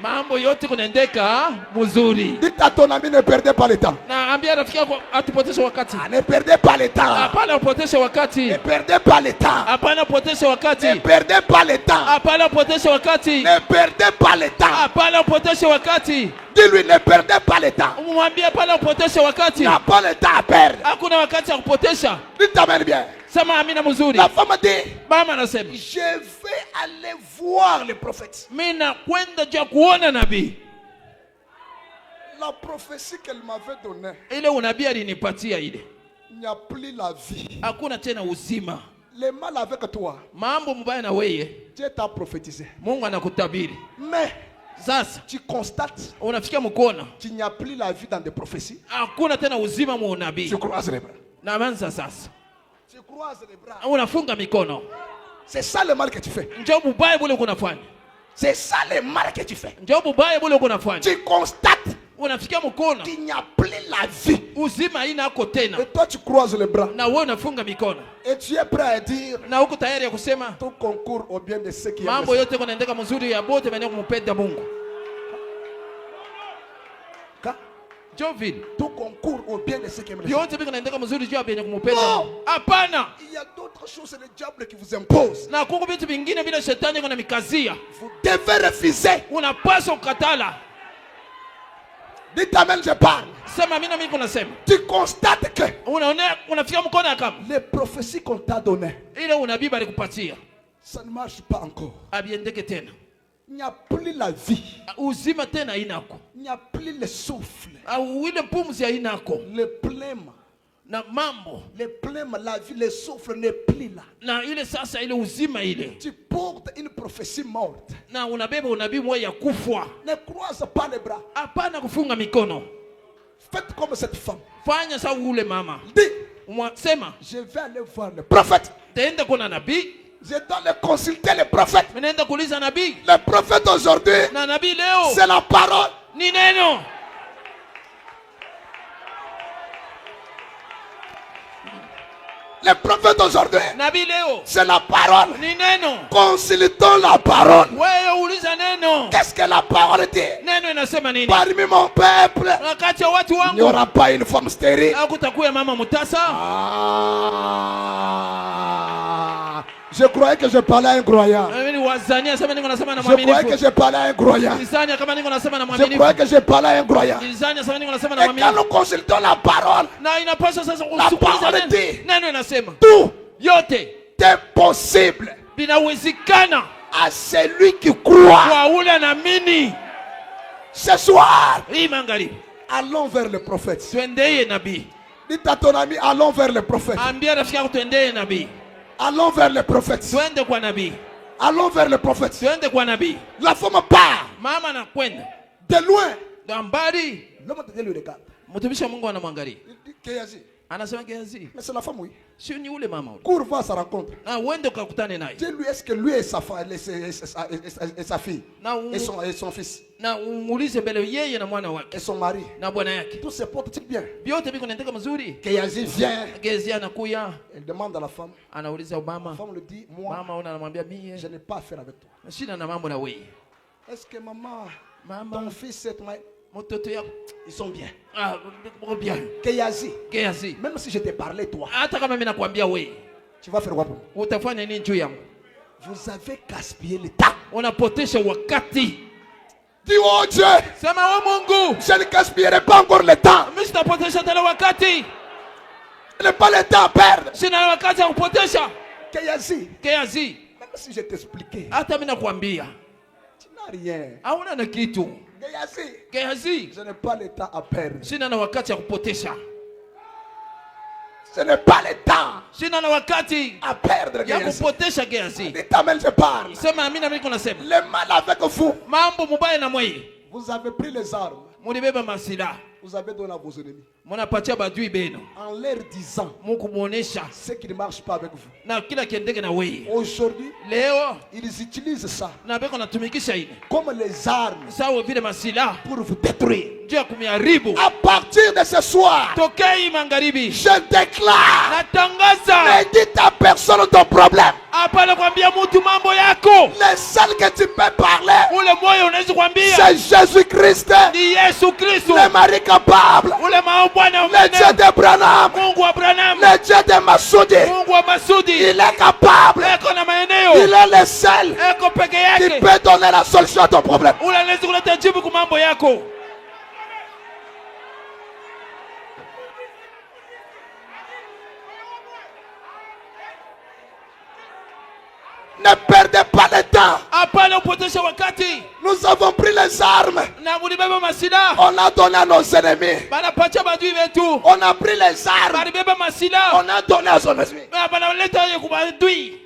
Mambo yote kunaendeka mzuri. Dites à ton ami, ne perdez pas le temps. Na ambia rafiki yako atupoteshe wakati. Ah, ne perdez pas le temps. Hapana upoteshe wakati. Ne perdez pas le temps. Hapana upoteshe wakati. Ne perdez pas le temps. Hapana upoteshe wakati. Ne perdez pas le temps. Hapana upoteshe wakati. Dis-lui, ne perdez pas le temps. Umwambie hapana upoteshe Il wakati. n'y a pas le temps à perdre. Hakuna wakati wa kupotesha. Dites amen bien. Sema amina mzuri. La femme dit, Mama anasema, je vais aller voir le prophète. mimi nakwenda ja kuona nabii. La prophétie qu'elle m'avait donnée, Ile unabii alinipatia ile. il n'y a plus la vie. Hakuna tena uzima. Le mal avec toi, Mambo mbaya na wewe, Dieu t'a prophétisé. Mungu anakutabiri. Mais Sasa tu constates unafikia mkono, qu'il n'y a plus la vie dans des prophéties. hakuna tena uzima mu unabii. Tu croises les bras. Na manza sasa. Tu croises les bras. Unafunga mikono. C'est ça le mal que tu fais. Njoo bubaya bule kunafanya. C'est ça le mal que tu fais. Njoo bubaya bule kunafanya. Tu constates Unafikia mkono, qu'il n'y a plus la vie. uzima haina hako tena. Et toi, tu croises les bras. Na wewe unafunga mikono. Et tu es prêt à dire Na uko tayari ya kusema tout concourt au bien de ceux qui aiment mambo le yote kunaendeka mzuri ya bote wenye kumpenda Mungu. Seigneur. Jovin, Tout concourt au bien de ceux qui aiment le Seigneur. vyote viko naendeka mzuri juu ya benye kumpenda No. Mungu. Hapana. Il y a d'autres choses, c'est le diable qui vous impose. Na kuko vitu vingine bila shetani kuna mikazia. Vous devez refuser. Unapaswa kukatala. Dites amen, je parle. Sema mimi na mimi kunasema. Tu constates que Unafikia mkono ya kama les prophéties qu'on t'a données, ile unabii alikupatia ça ne marche pas encore. abiendeke tena. Il n'y a plus la vie. Uzima tena inako. Il n'y a plus le souffle. Au ile pumzi inako. Le pléma. Na mambo. Le pléma, la vie, le souffle n'est plus là. Na ile sasa ile uzima ile. Tu portes une prophétie morte. Na unabeba unabii moja ya kufwa. Ne croise pas les bras. Hapana kufunga mikono. Faites comme cette femme. Fanya sawa ule mama. Dis, Sema, je vais aller voir le prophète. taenda kuna nabii. Je dois aller consulter le prophète. Nenda kuuliza nabii. Le prophète aujourd'hui, Na nabii leo c'est la parole. ni neno. Les prophètes aujourd'hui, nabii leo c'est la parole. ni neno. Consultons la parole. Wewe uliza neno. Qu'est-ce que la parole dit? Neno inasema nini? Parmi mon peuple, Wakati ya watu il n'y wangu aura pas une femme stérile. hakutakuwa mama mutasa. Je croyais que je parlais à un croyant. Mimi wazania sema niko nasema na Je croyais que mwaminifu. je parlais à un croyant. Nilizania kama niko nasema na Je mwaminifu. croyais que je parlais à un croyant. Nilizania sema niko nasema na Et quand mwaminifu. nous consultons la parole, Na inapaswa sasa La kusikiliza parole neno. dit. Neno inasema tout yote est possible vinawezekana à celui qui croit. kwa ule anaamini. Ce soir, Hii magharibi allons vers le prophète. twendeye nabii. Dites à ton ami, allons vers le prophète. Ambia rafiki yako twendeye nabii. Allons vers le prophète. Twende kwa nabii. Allons vers le prophète. Twende kwa nabii. La femme part Mama anakwenda de loin. na mbali. L'homme de Dieu le regarde. Mtumishi wa Mungu anamwangalia. Il dit, Géasi. Anasema Gehazi, Mais c'est la femme, oui. sio ni ule mama ule. Cours, va à sa rencontre. Na uende ukakutane naye. Dis-lui, est-ce que lui et sa femme, et sa fille, Na et son fils, na umuulize mbele yeye na mwana wake et son mari, na bwana yake. tous se portent bien. Vyote viko naendeka mazuri. Géasi vient. Gehazi anakuya, Elle demande à la femme. anauliza La mama. femme lui dit, moi, Mama una anamwambia mie je n'ai pas affaire avec toi. shida na mambo na wewe. Est-ce que maman, Mama, ton fils et ton mari, mtoto yako ils sont bien? bien. Géasi, Gehazi, même si je t'ai parlé, toi, hata kama mimi nakwambia wewe, tu vas faire quoi pour moi? utafanya nini juu yangu? Vous avez gaspillé le temps. Unapotesha wakati. Dis, oh Dieu, Sema wewe Mungu, je ne gaspillerai pas encore le temps. mimi sitapotesha tena wakati. Je n'ai pas le temps à perdre. Sina wakati wa kupotesha. Géasi, Gehazi, même si je t'expliquais, hata mimi nakwambia tu n'as rien. hauna na kitu. Géasi, Gehazi, je n'ai pas le temps à perdre. sina na wakati wa kupotesha. Je n'ai pas le temps Sina na wakati à perdre, ya Géasi. kupotesha Gehazi. Dites-moi, je parle. Sema amina, mimi nasema Le mal avec vous. mambo mubaya na mweye. Vous avez pris les armes. Mulibeba masila, Vous avez donné à vos ennemis. munapatia badui beno, En leur disant mukumuonesha ce qui ne marche pas avec vous. na kila kiendeke na wewe. Aujourd'hui, Leo ils utilisent ça na beko natumikisha ile comme les armes sawa vile masila pour vous détruire. juu ya kumiharibu. À partir de ce soir, Tokei magharibi, je déclare, natangaza ne dites à personne ton problème. hapana kwambia mtu mambo yako. Le seul que tu peux parler, Ule moyo unaweza kwambia c'est Jésus-Christ, ni Yesu Kristo, le mari capable, ule Bwana le Dieu d'Abraham, Mungu wa Abrahamu, le Dieu de Massoudi. Mungu wa Masudi. Il est capable, Eko na il maeneo, est le seul eko peke qui yake, peut donner la solution à ton problème. ule anaweza kuleta jibu kwa mambo yako. Ne perdez pas le temps. Hapana upoteshe wakati. Nous avons pris les armes. Na kulibeba masila, On a donné à nos ennemis. banapatia badui wetu. On a pris les armes. Balibeba masila, On a donné à nos ennemis. banaleta ye kubadui.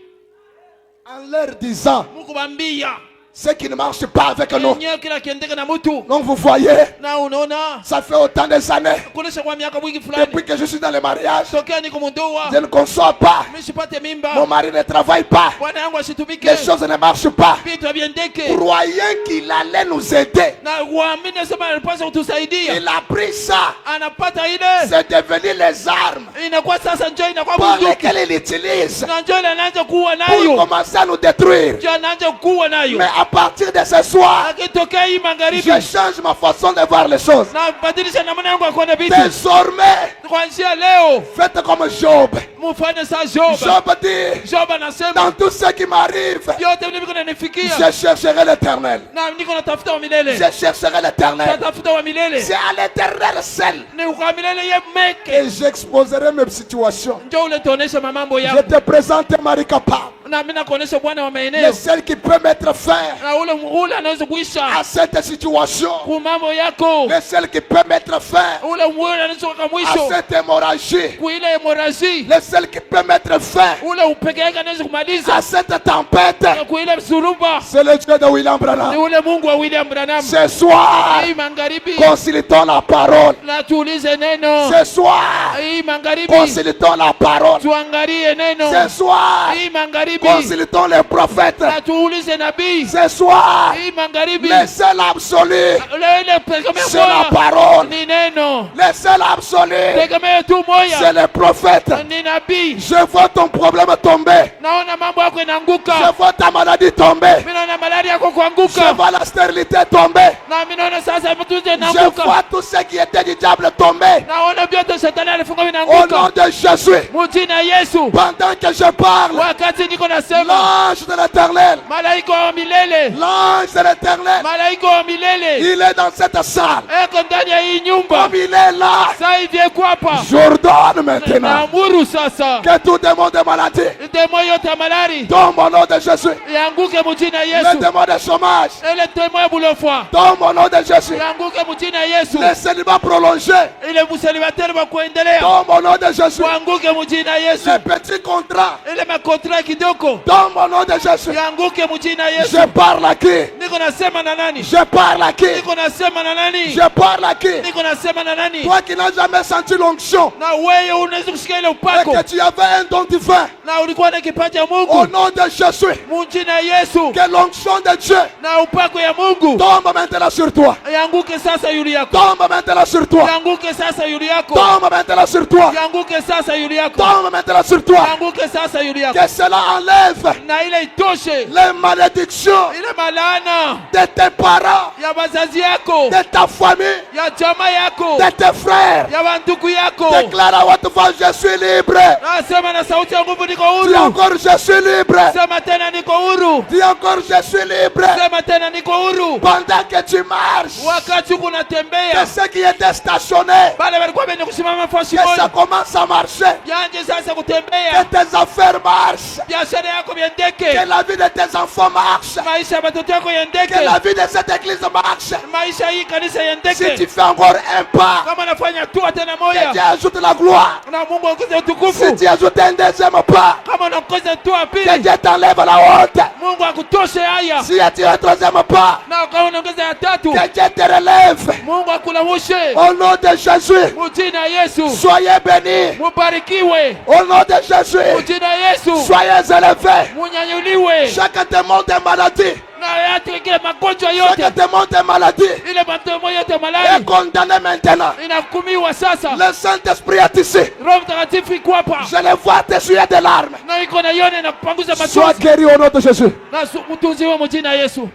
En leur disant Mukubambia ce qui ne marche pas avec nous. yenyewe kila kiendeke na mtu. Donc vous voyez, Na unaona ça fait autant des années. kuonesha kwa miaka mwingi fulani Depuis que je suis dans le mariage, tokea niko mundoa, je ne conçois pas. mimi sipate Mon mimba, mari ne travaille pas. bwana yangu asitumike, Les choses ne marchent pas. vitu haviendeke. Croyant qu'il allait nous aider, Na kuamini sema alipaswa kutusaidia, il a pris ça. anapata ile C'est devenu les armes inakuwa sasa njoo inakuwa par bunduki, lesquelles il utilise na njoo ile anaanza kuwa pour nayo, commencer à nous détruire. njoo anaanza kuwa nayo. Mais à partir de ce soir, Akitokea hii magharibi, je change ma façon de voir les choses. na badilisha namna yangu ya kuona vitu. Désormais, Kuanzia leo faites comme Job. mufanye saa Job. Job dit, Job anasema dans tout ce qui m'arrive, vyote vile viko nanifikia, je chercherai l'éternel. na niko natafuta wa milele, Je chercherai l'éternel. natafuta wa milele, C'est à l'éternel seul ni kwa milele ye meke. et j'exposerai mes situations. Njoo ule tuoneshe mambo Je yako, te présente un mari capable, na mimi nakuonesha Bwana wa le maeneo, seul qui peut mettre fin na ule anaweza kuisha à cette situation, kwa mambo yako, le seul qui peut mettre fin ule anaweza kuweka à mwisho cette hémorragie, kwa ile hemorrhage, le seul qui peut mettre fin ule upeke yake anaweza kumaliza à cette tempête, kwa ile suruba, c'est le Dieu de William ni Branham. ule Mungu wa William Branham. Ce soir, Hii magharibi consultons la parole. na tuulize neno. Ce soir, Hii magharibi consultons la parole. tuangalie neno. Ce soir, Hii magharibi consultons les prophètes. na tuulize nabii. Ce soir, Hii magharibi le seul absolu, ile tegemeo c'est la moja parole. ni neno. Le seul absolu, Tegemeo tu c'est moja le prophète. ni nabii. nabii. Je vois ton problème tomber. Naona mambo yako Je inaanguka. vois ta maladie tomber. Mimi naona malaria yako Je kuanguka. vois la stérilité tomber. Na mimi naona sasa mtunze Je inaanguka. vois tout ce qui était du diable tomber. Naona vyote shetani alifunga Au nom vinaanguka. de Jésus. Mjina Yesu. Pendant que je parle, Wakati niko nasema, l'ange de l'éternel, malaika wa milele, l'ange de l'éternel, malaika wa milele il est dans cette salle. eko ndani ya hii nyumba. Comme il est là, Sasa hivi eko hapa. j'ordonne maintenant Naamuru sasa que tout démon de maladie demo yote ya malari tombe au nom de Jésus. yanguke mjina Le Yesu. démon de chômage Ile demo ya bulofwa tombe au nom de Jésus. yanguke mjina Yesu. Le célibat prolongé Ile muselibateri wa kuendelea tombe au nom de Jésus. yanguke mjina Yesu. Les petits contrats Ile makontra kidogo tombe au nom de Jésus. yanguke mjina Yesu. Je parle à qui? Niko nasema na nani? Je parle à qui? Niko nasema na nani? Je parle à qui? Niko nasema na nani? Toi qui n'as jamais senti l'onction Na wewe unaweza kusikia ile et upako que tu avais un don divin, na ulikuwa na kipaji ya au Mungu nom de Jésus, mjina Yesu, que l'onction de Dieu na upako ya Mungu tombe maintenant sur toi. yanguke sasa yuli yako, Tombe maintenant sur toi. yanguke sasa yuli yako, Tombe maintenant sur toi. yanguke sasa yuli yako, Tombe maintenant sur toi. yanguke sasa yuli yako, Que cela enlève na ile itoshe les malédictions ile malana de tes parents, ya bazazi yako, de ta famille, ya jamaa yako, de tes frères. ya bandugu yako. Déclare à haute voix, je suis libre. Nasema na sauti ya nguvu, niko Dis huru. encore, je suis libre. Sema tena niko huru. Dis encore, je suis libre. Sema tena niko huru. Pendant que tu marches, Wakati que kunatembea ceux qui étaient stationnés, bale walikuwa wenye kusimama fasi que ça moja, commence à marcher, yanje sasa que kutembea, tes affaires marchent, biashara yako que viendeke, la vie de tes enfants marche, maisha ya watoto yako que la yendeke, vie de cette église marche. maisha hii kanisa Si tu yendeke. fais encore un pas, Kama nafanya hatua tena que Dieu moja, ajoute la gloire. na Mungu akuze Si utukufu. tu ajoutes un deuxième pas, Kama nakoza hatua que pili, Dieu t'enlève la honte. Mungu akutoshe haya, Si tu as un troisième pas, na kama unaongeza ya tatu, que Dieu te relève. Mungu akulamushe. Au nom de Jésus, Mjina Yesu, soyez bénis. mubarikiwe. Au nom de Jésus, Mjina Yesu, soyez élevés. munyanyuliwe. Chaque démon de maladie, Na yate kile magonjwa chaque yote, démon de maladie ile madomo yote est malali condamné maintenant. inahukumiwa sasa. Le Saint-Esprit est ici. Roho Mtakatifu iko hapa Je le vois t'essuyer des larmes. na iko na yone na kupanguza Sois machozi, guéri au nom de Jésus. na mtunziwe mjina Yesu.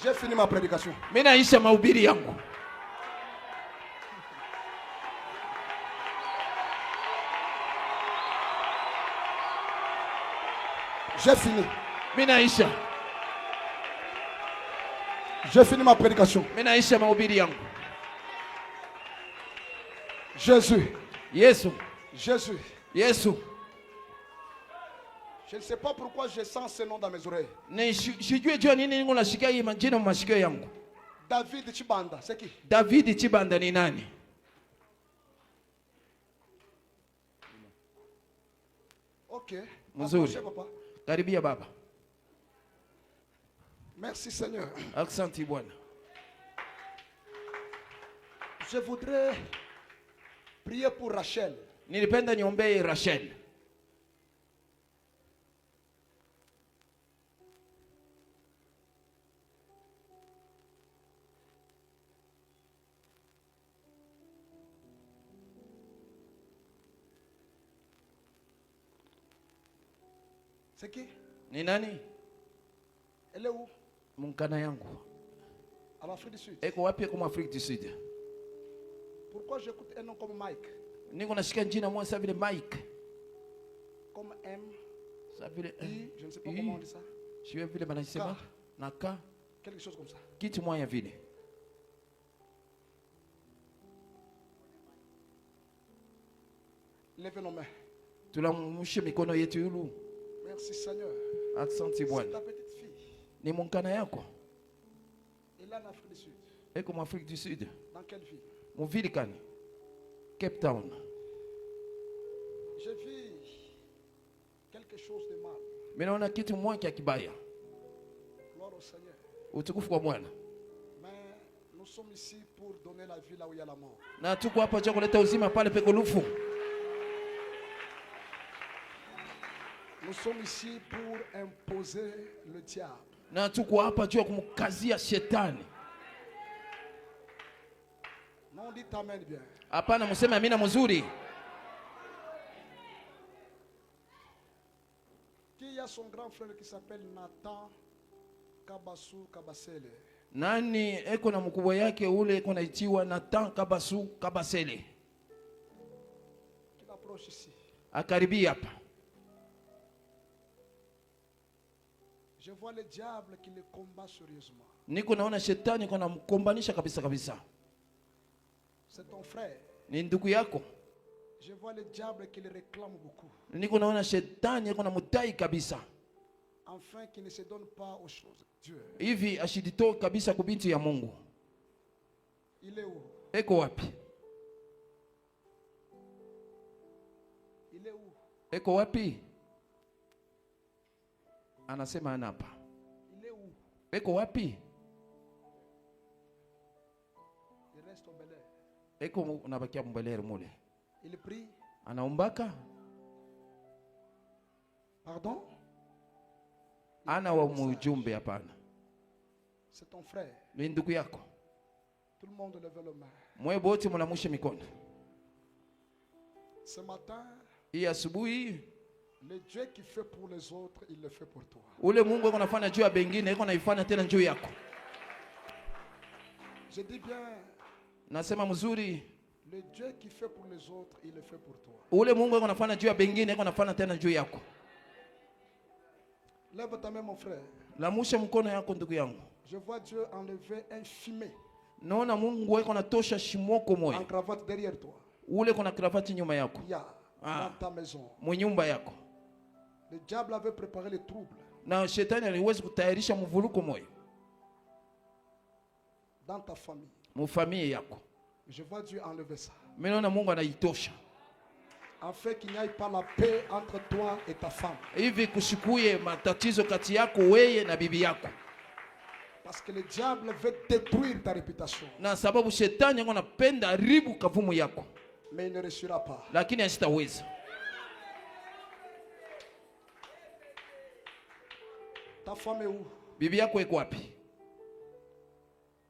J'ai fini ma prédication. Mimi naisha mahubiri yangu. J'ai fini. Mimi naisha. J'ai fini ma prédication. Mimi naisha mahubiri yangu. Jésus. Yesu, Jésus. Yesu. Je ne sais pas pourquoi je sens ce nom dans mes oreilles. Ni sijui jua nini niko nasikia hii majina masikio yangu. David Chibanda, c'est qui? David Chibanda ni nani? Ok. Mzuri. Approchez, papa. Karibia baba. Merci Seigneur. Asante Bwana. Je voudrais prier pour Rachel. Nilipenda niombee Rachel. C'est qui? Ni nani? Elle est où? Munkana yangu. En Afrique du Sud. Eko wapi kama Afrika du Sud? Pourquoi j'écoute un nom comme Mike? Niko nasikia jina moja sawa vile Mike. Comme M, Sawa vile I, je ne sais pas comment on dit ça. Sio vile banasema Ka. na ka Quelque chose comme ça. kitu moja vile. Levez nos mains. Tunamushe mikono yetu yulu. Merci Seigneur. Asante C'est Bwana. ta petite fille. Ni munkana yako. Elle est en Afrique du Sud. Eko mu Afrika du Sud. Dans quelle ville? Muvili kani? Cape Town. Je vis quelque chose de mal. Mimi naona kitu moja kia kibaya. Gloire au Seigneur. Utukufu kwa Bwana. Mais nous sommes ici pour donner la vie là où il y a la mort. Na tuko hapa cha kuleta uzima pale peko lufu. Nous sommes ici pour imposer le diable. Na tuko hapa juu ya kumkazia shetani. Non, dites amen bien. Hapana, mseme amina mzuri. Qui a son grand frère qui s'appelle Nathan Kabasu Kabasele? Nani eko na mkubwa yake ule eko naitiwa Nathan Kabasu Kabasele? Qu'il approche ici. Akaribia hapa. Je vois le diable qui le combat sérieusement. Niko naona shetani iko namkombanisha kabisa kabisa. C'est ton frère. Ni ndugu yako. Je vois le diable qui le réclame beaucoup. Niko naona shetani iko namudai kabisa. Enfin qu'il ne se donne pas aux choses de Dieu. Hivi ashidito kabisa kubinti ya Mungu. Il est où? Eko wapi? Il est où? Eko wapi? Anasema anapa. Il est où? Eko wapi? Il reste au Bel Air. Eko unabakia mbelere mule. Il prie. Anaombaka? Pardon? Ana wa mujumbe hapana. C'est ton frère. Ni ndugu yako. Tout le monde lève le main. Mwe bote mnamushe mikono. Ce matin, Hii asubuhi le Dieu qui fait pour les autres, il le fait pour toi. ule Mungu eko nafanya juu ya bengine eko naifanya tena juu yako. Je dis bien, Nasema mzuri, le Dieu qui fait pour les autres, il le fait pour toi. ule Mungu eko nafanya juu ya bengine eko nafanya tena juu yako. Lève ta main, mon frère. Lamusha mkono yako ndugu yangu. Je vois Dieu enlever un fumet Naona Mungu eko natosha shimoko en moyo. cravate derrière toi. Ule kuna kravati nyuma yako. Il y a Ah. dans ta maison. Mwenyumba yako. Le diable avait préparé les troubles Na shetani aliwezi kutayarisha mvuluko moyo. dans ta famille. Mufamilia yako. Je vois Dieu enlever ça. Mimi naona Mungu anaitosha. Afin qu'il n'y ait pas la paix entre toi et ta femme. Hivi kushikuye matatizo kati yako weye na bibi yako. Parce que le diable veut détruire ta réputation. Na sababu shetani eko napenda haribu kavumu yako. Mais il ne réussira pas. Lakini asitaweza. Ta femme est où? Bibi yako iko wapi?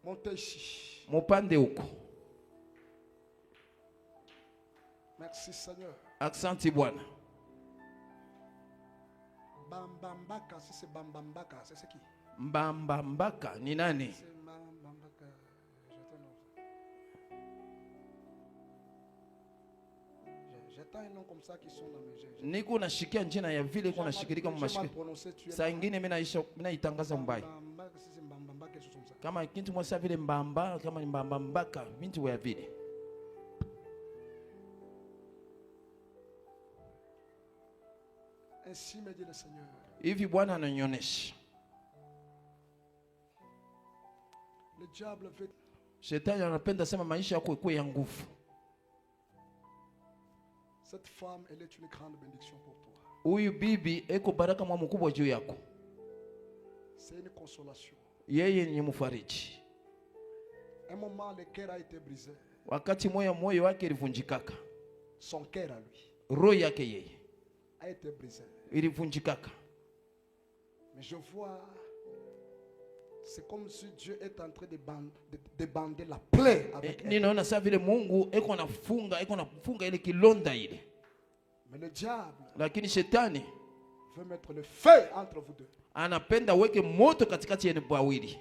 Montez ici. Mupande huko. Merci Seigneur. Aksanti Bwana. Bambambaka, si c'est Bambambaka, c'est qui? Mbambambaka ni nani? C'est Bambambaka. J'attends un nom comme ça qui sont dans mes yeux. Niko nashikia njina ya vile iko nashikirika mumashiki. Saa ingine mimi naitangaza mbaya. Bambambaka, si c'est Bambambaka, quelque chose comme ça. Kama kintu mwasa vile mbamba, kama ni mbambambaka, binti wa vile. Ainsi me dit le Seigneur. Hivi Bwana ananionyesha. Le diable veut. Shetani anapenda sema maisha yako ikuwe ya nguvu. Cette femme, elle est une grande bénédiction pour toi. Huyu bibi eko baraka mwa mkubwa juu yako. C'est une consolation. Yeye ni mfariji. Un moment, le cœur a été brisé. Wakati moyo wake ilivunjikaka. Son cœur à lui Roho yake yeye a été brisé. ilivunjikaka. Mais je vois, c'est comme si Dieu est en train de bander la plaie avec elle. Ninaona saa vile Mungu eko nafunga ile kilonda ile. Mais le diable Lakini shetani veut mettre le feu entre vous deux. anapenda weke moto katikati yenu wawili.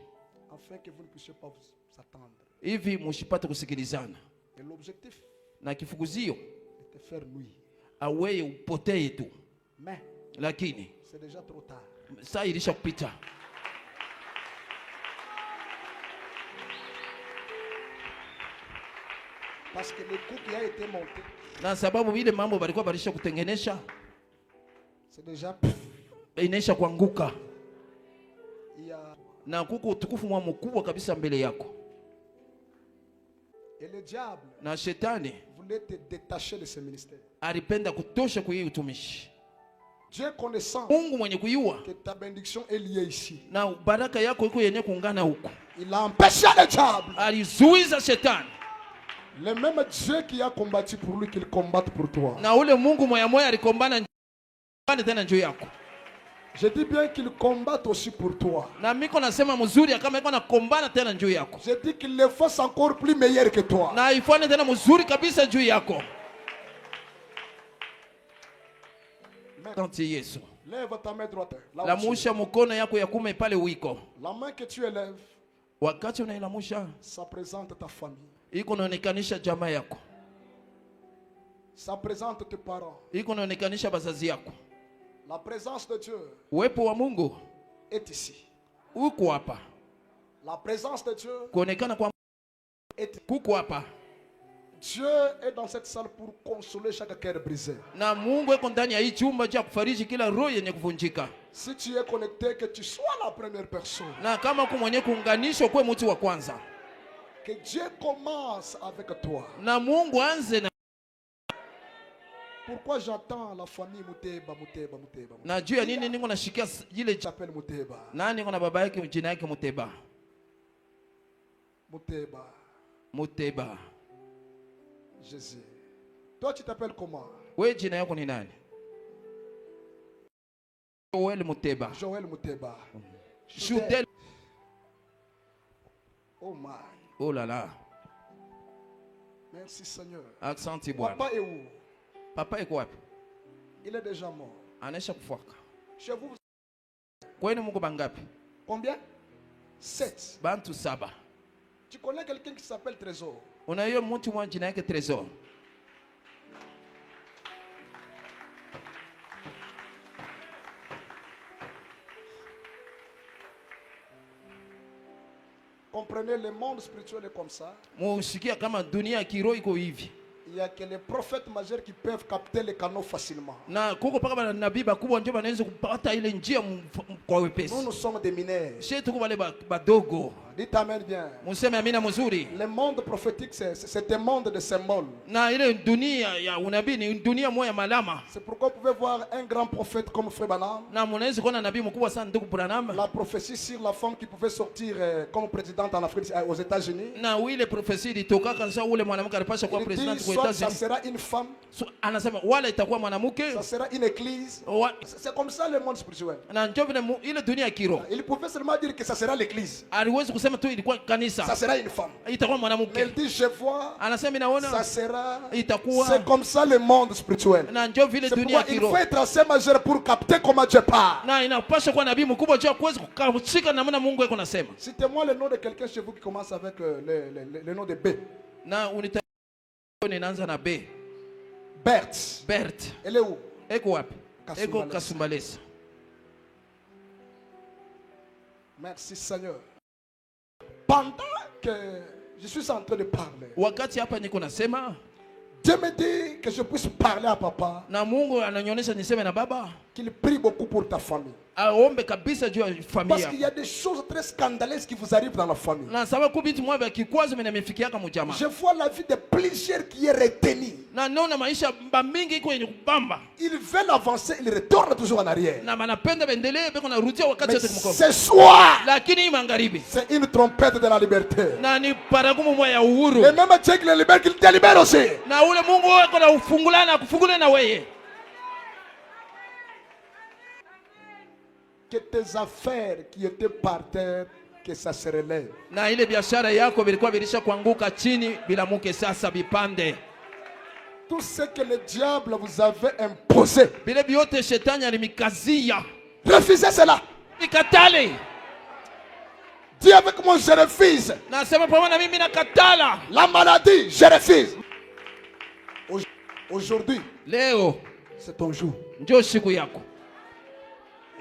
Afin que vous ne puissiez pas vous attendre. Hivi mshipate kusikilizana. Et l'objectif Na kifukuzio est de te faire nuire. aweye upotee tu. Mais Lakini c'est déjà trop tard. saa ilisha kupita. Parce que le coup qui a été monté, Na sababu ile mambo balikuwa balisha kutengenesha c'est déjà. inaisha kuanguka. Il y a. Na kuko utukufu mwa mkubwa kabisa mbele yako. Et le diable Na shetani voulait te détacher de ce ministère. alipenda kutosha kwa hiyo utumishi. Dieu connaissant Mungu mwenye kuyua que ta bénédiction est liée ici, na baraka yako iko yenye kuungana huko. il a empêché le diable. Alizuiza shetani. Le même Dieu qui a combattu pour lui, qu'il combatte pour toi. Na ule Mungu moya moya alikombana tena juu yako. Je dis bien qu'ils combattent aussi pour toi. Na miko nasema mzuri kama iko na kombana tena juu yako. Je dis qu'ils le fassent encore plus meilleur que toi. Na ifanye tena mzuri kabisa juu yako. Asante Yesu. Lève ta main droite. Lamusha mkono yako ya kume pale wiko. La main que tu élèves, Wakati unailamusha, ça présente ta famille. iko naonekanisha jamaa yako. Ça présente tes parents. Iko naonekanisha bazazi yako. La présence de Dieu Uwepo wa Mungu est ici. uko hapa. La présence de Dieu Kuonekana kwa est kuko hapa. Dieu est dans cette salle pour consoler chaque cœur brisé. Na Mungu yuko ndani ya hii chumba cha kufariji kila roho yenye kuvunjika. Si tu es connecté, que tu sois la première personne. Na kama uko mwenye kuunganishwa kwa mtu wa kwanza. Que Dieu commence avec toi. Na Mungu anze na Pourquoi j'entends la famille Muteba, Muteba, Muteba? na juu ya nini niko nashikia ile J'appelle Muteba. nani niko na baba yake jina yake Muteba. Muteba. Muteba. Jésus. Toi, tu t'appelles comment? Wewe jina yako ni nani? Joel Muteba. Joël Muteba. Shudel. Oh my. Oh là là. Merci Seigneur. Asante Bwana. Papa est où? Papa yuko wapi? Il est déjà mort. Anaisha kufuaka. Chez vous, Kwenu mko bangapi? combien? 7. Bantu 7. Tu connais quelqu'un qui s'appelle Trésor? Unayo mtu mmoja jina yake Trésor. Comprenez, le monde spirituel est comme ça. Musikia kama dunia ya kiroho iko hivi. Il n'y a que les prophètes majeurs qui peuvent capter les canaux facilement. Na kuko paka manabii bakubwa ndio wanaweza kupata ile njia kwa wepesi. Nous sommes des mineurs. Sisi tuko wale badogo. Dites amen bien. Museme amina mzuri. Le monde prophétique, c'est un monde de symboles. Na ile dunia ya unabii ni dunia moja malama. C'est pourquoi vous pouvez voir un grand prophète comme Frère Branham. Na mnaweza kuona nabii mkubwa sana ndugu Branham. La prophétie sur la femme qui pouvait sortir comme présidente en Afrique, aux États-Unis. Na ile prophecy ilitoka kanisa ule mwanamke alipaswa kuwa president kwa Soit ça États-Unis. sera une femme, Anasema wala itakuwa mwanamke. ça sera une église. C'est comme ça le monde spirituel. Na ndio vile ile dunia ya kiroho. Il pouvait seulement dire que ça sera l'église. Aliwezi kusema tu ilikuwa kanisa. Ça sera une femme. Itakuwa mwanamke. Elle dit je vois. Anasema inaona. Ça sera. Itakuwa. C'est comme ça le monde spirituel. Na ndio vile C'est dunia ya pourquoi il kiroho. faut être assez majeur pour capter comment Dieu parle. Na inapaswa kuwa nabii mkubwa juu kuweza kushika namna Mungu yako nasema. Citez-moi le nom de quelqu'un chez vous qui commence avec le nom de B. Na ninaanza na B. Bert. Bert. Elle est où? Eko wapi? Eko Kasumbalesa. Kasumbalesa. Merci Seigneur. Pendant que je suis en train de parler, Wakati hapa niko nasema, Dieu me dit que je puisse parler à papa, na Mungu ananionyesha niseme na baba, qu'il prie beaucoup pour ta famille. aombe kabisa juu ya Parce familia. qu'il y a des choses très scandaleuses qui vous arrivent dans la famille. Na sababu vitu mwa vya kikwazo vimefikiaka mjamaa. Je vois la vie de plusieurs qui est retenue. Na naona maisha mingi iko yenye kubamba. Ils veulent avancer, ils retournent toujours en arrière. Na manapenda bendelee beko na rudia wakati Mais wote mkono. ce soir, Lakini hii magharibi c'est une trompette de la liberté. na ni paragumu moja ya uhuru. Et même Dieu qui les libère, qu'il te libère aussi. Na ule Mungu wako na ufungulana kufungule na wewe. Que tes affaires qui étaient par terre, que ça se relève. Na ile biashara yako vilikuwa vilisha kuanguka chini bila mke sasa bipande. Tout ce que le diable vous avait imposé, Bile biote shetani alimikazia. refusez cela. Nikatale. Dis avec moi, je refuse. Nasema pamoja na mimi nakatala. La maladie, je refuse. Aujourd'hui, Leo c'est ton jour. ndio siku yako.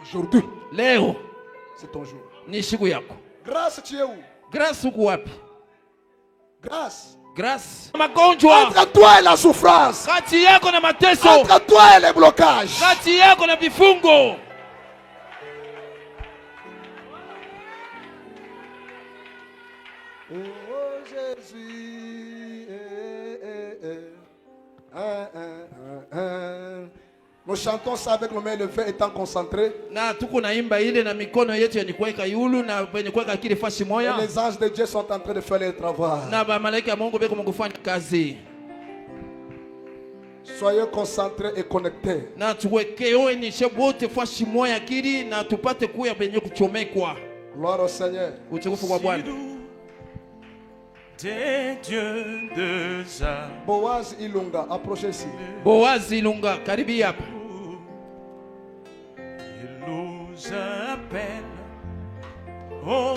Aujourd'hui, Leo c'est ton jour. ni siku yako. Grâce, tu es où? Grace uko wapi? Grâce. Grace. Magonjwa. Entre toi et la souffrance. Kati yako na mateso. Entre toi et les blocages. Kati yako na vifungo. Oh Jésus. Nous chantons ça avec nos mains levées étant concentrés. Na tuko naimba ile na mikono yetu yenye kuweka yulu na yenye kuweka akili fasi Et moya. les anges de Dieu sont en train de faire leur travail. Na ba malaika ya Mungu beko mkufanya kazi. Soyez concentrés et connectés. na tuwekeoenishe bote fashi moya akili na tupate kuya penye kuchomekwa. Gloire au Seigneur. Utukufu kwa Bwana. Des dieux de Zah. Boaz Ilunga, approchez ici. Boazi Lunga, karibia hapa. Il nous appelle au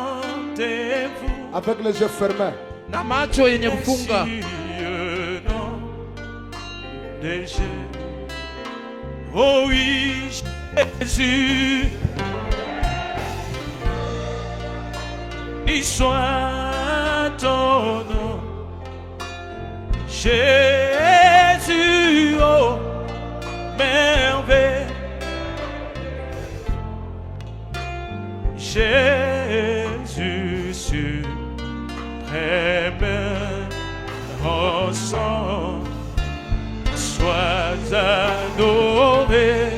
rendez-vous. Avec les yeux fermés. Na macho yenye kufunga. Sillonnant des jeux. Oh oui, Jésus, il soit ton nom. Jésus, oh merveille. Jésus suprême, ensemble, sois adoré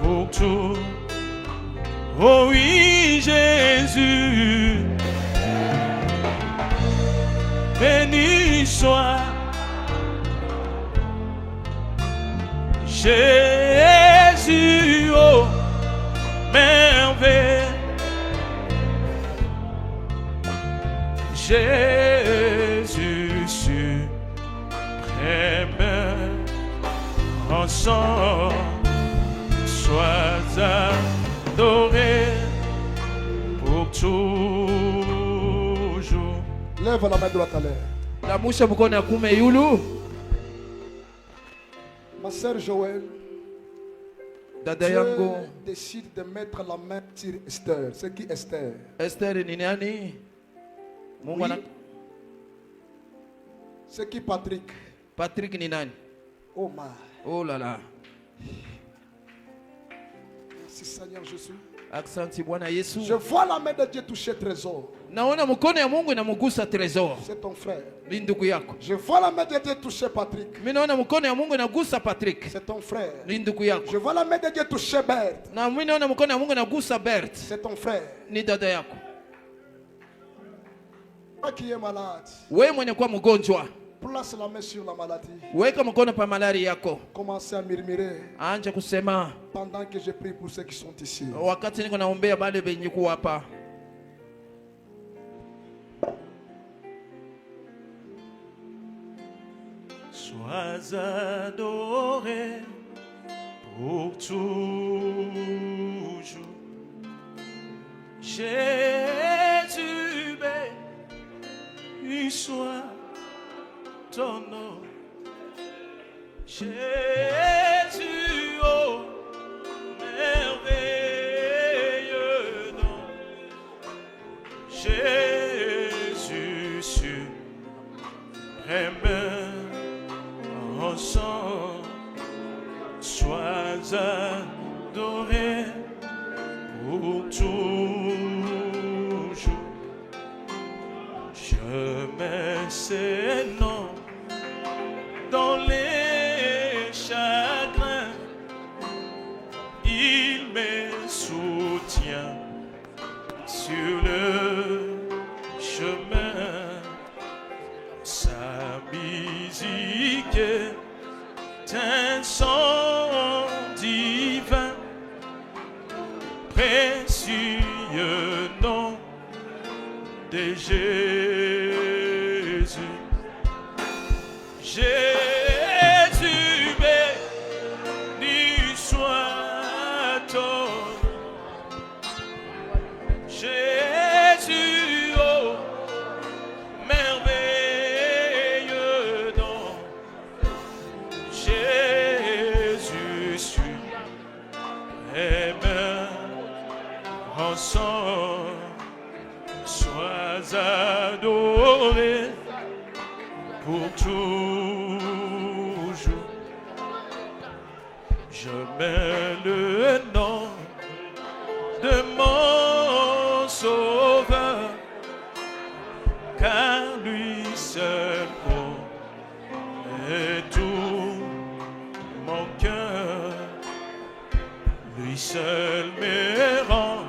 pour tout. Oh oui, Jésus, béni soit Jésus, oh merveille. Jésus suprême, ensemble, sois adoré pour toujours. Lève la main droite à l'air. La musha mkono ya kume yulu. Ma sœur Joël, Dada Dieu yangu décide de mettre la main sur Esther. C'est qui Esther? Esther ni nani? Mungu Oui. ana C'est qui Patrick? Patrick ni nani? Oh my. Oh là là. Merci Seigneur Jésus. Aksanti Bwana Yesu. Je vois la main de Dieu toucher trésor. Naona mkono ya Mungu inamgusa Tresor. C'est ton frère. Ni ndugu yako. Je vois la main de Dieu toucher Patrick. Mimi naona mkono ya Mungu inagusa Patrick. C'est ton frère. Ni ndugu yako. Je vois la main de Dieu toucher Berthe. Na mimi naona mkono ya Mungu inagusa Bert. C'est ton frère. Ni dada yako. Toi qui es malade, Wewe mwenye kuwa mgonjwa, place la main sur la maladie. weka mkono pa malari yako. Commencez à murmurer Anja kusema pendant que je prie pour ceux qui sont ici. wakati niko naombea bale benye kuwa hapa. Sois adoré pour toujours. Jésus, béni soit ton nom. Jésus, oh merveilleux nom. Jésus suprême, ensemble, sois adoré pour toujours. Je mets ces noms dans les chagrins, il me soutient sur le chemin. Sa musique est un son divin, précieux nom de Jésus. Jésus, béni soit ton Jésus, oh merveilleux nom. Jésus suprême, ensemble, sois adoré pour toujours. Je mets le nom de mon Sauveur, car lui seul connaît tout mon cœur. Lui seul me rend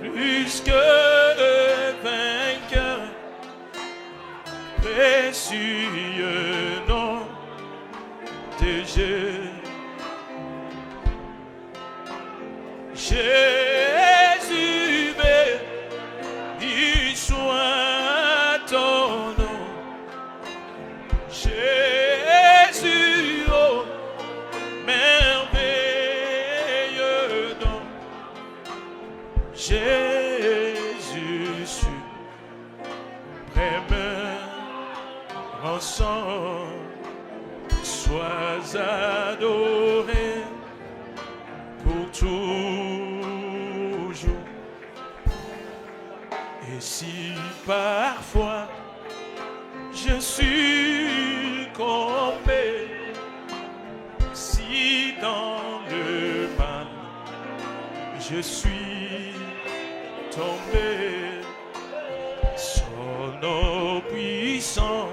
plus que vainqueur. Précieux nom de Jésus. Jésus, béni soit ton nom. Jésus, oh, merveilleux don. Jésus, suprême rançon, sois adoré pour toujours. Et si parfois je suis tombé, si dans le mal je suis tombé, son nom puissant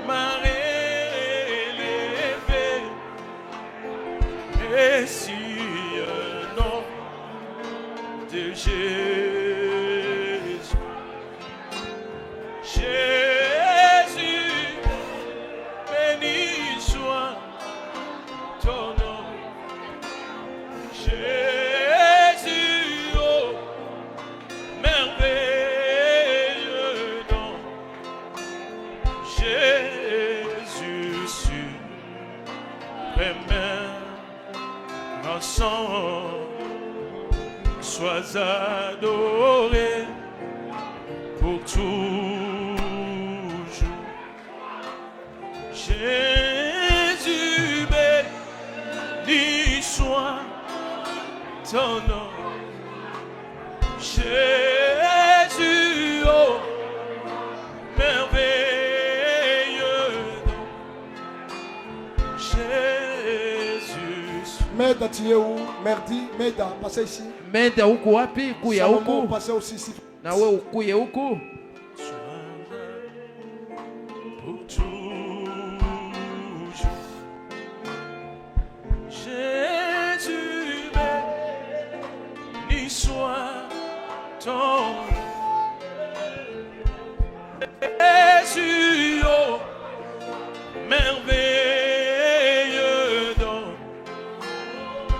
m'a élevé. Précieux nom de Jésus. Jésus, béni soit ton nom. Jésus, oh, merveilleux nom. Jésus, suprême rançon, sois adoré pour toujours. Jésus, béni soit ton nom. Jésus, oh, merveilleux nom. Jésus. Meda, tu es où? Merdi, Meda, passez ici. Meda huku wapi? Kuya Salomon, huku. passez aussi ici. Na wewe ukuye huku. Pour toujours. Jésus, béni soit ton Jésus, oh, merveilleux don.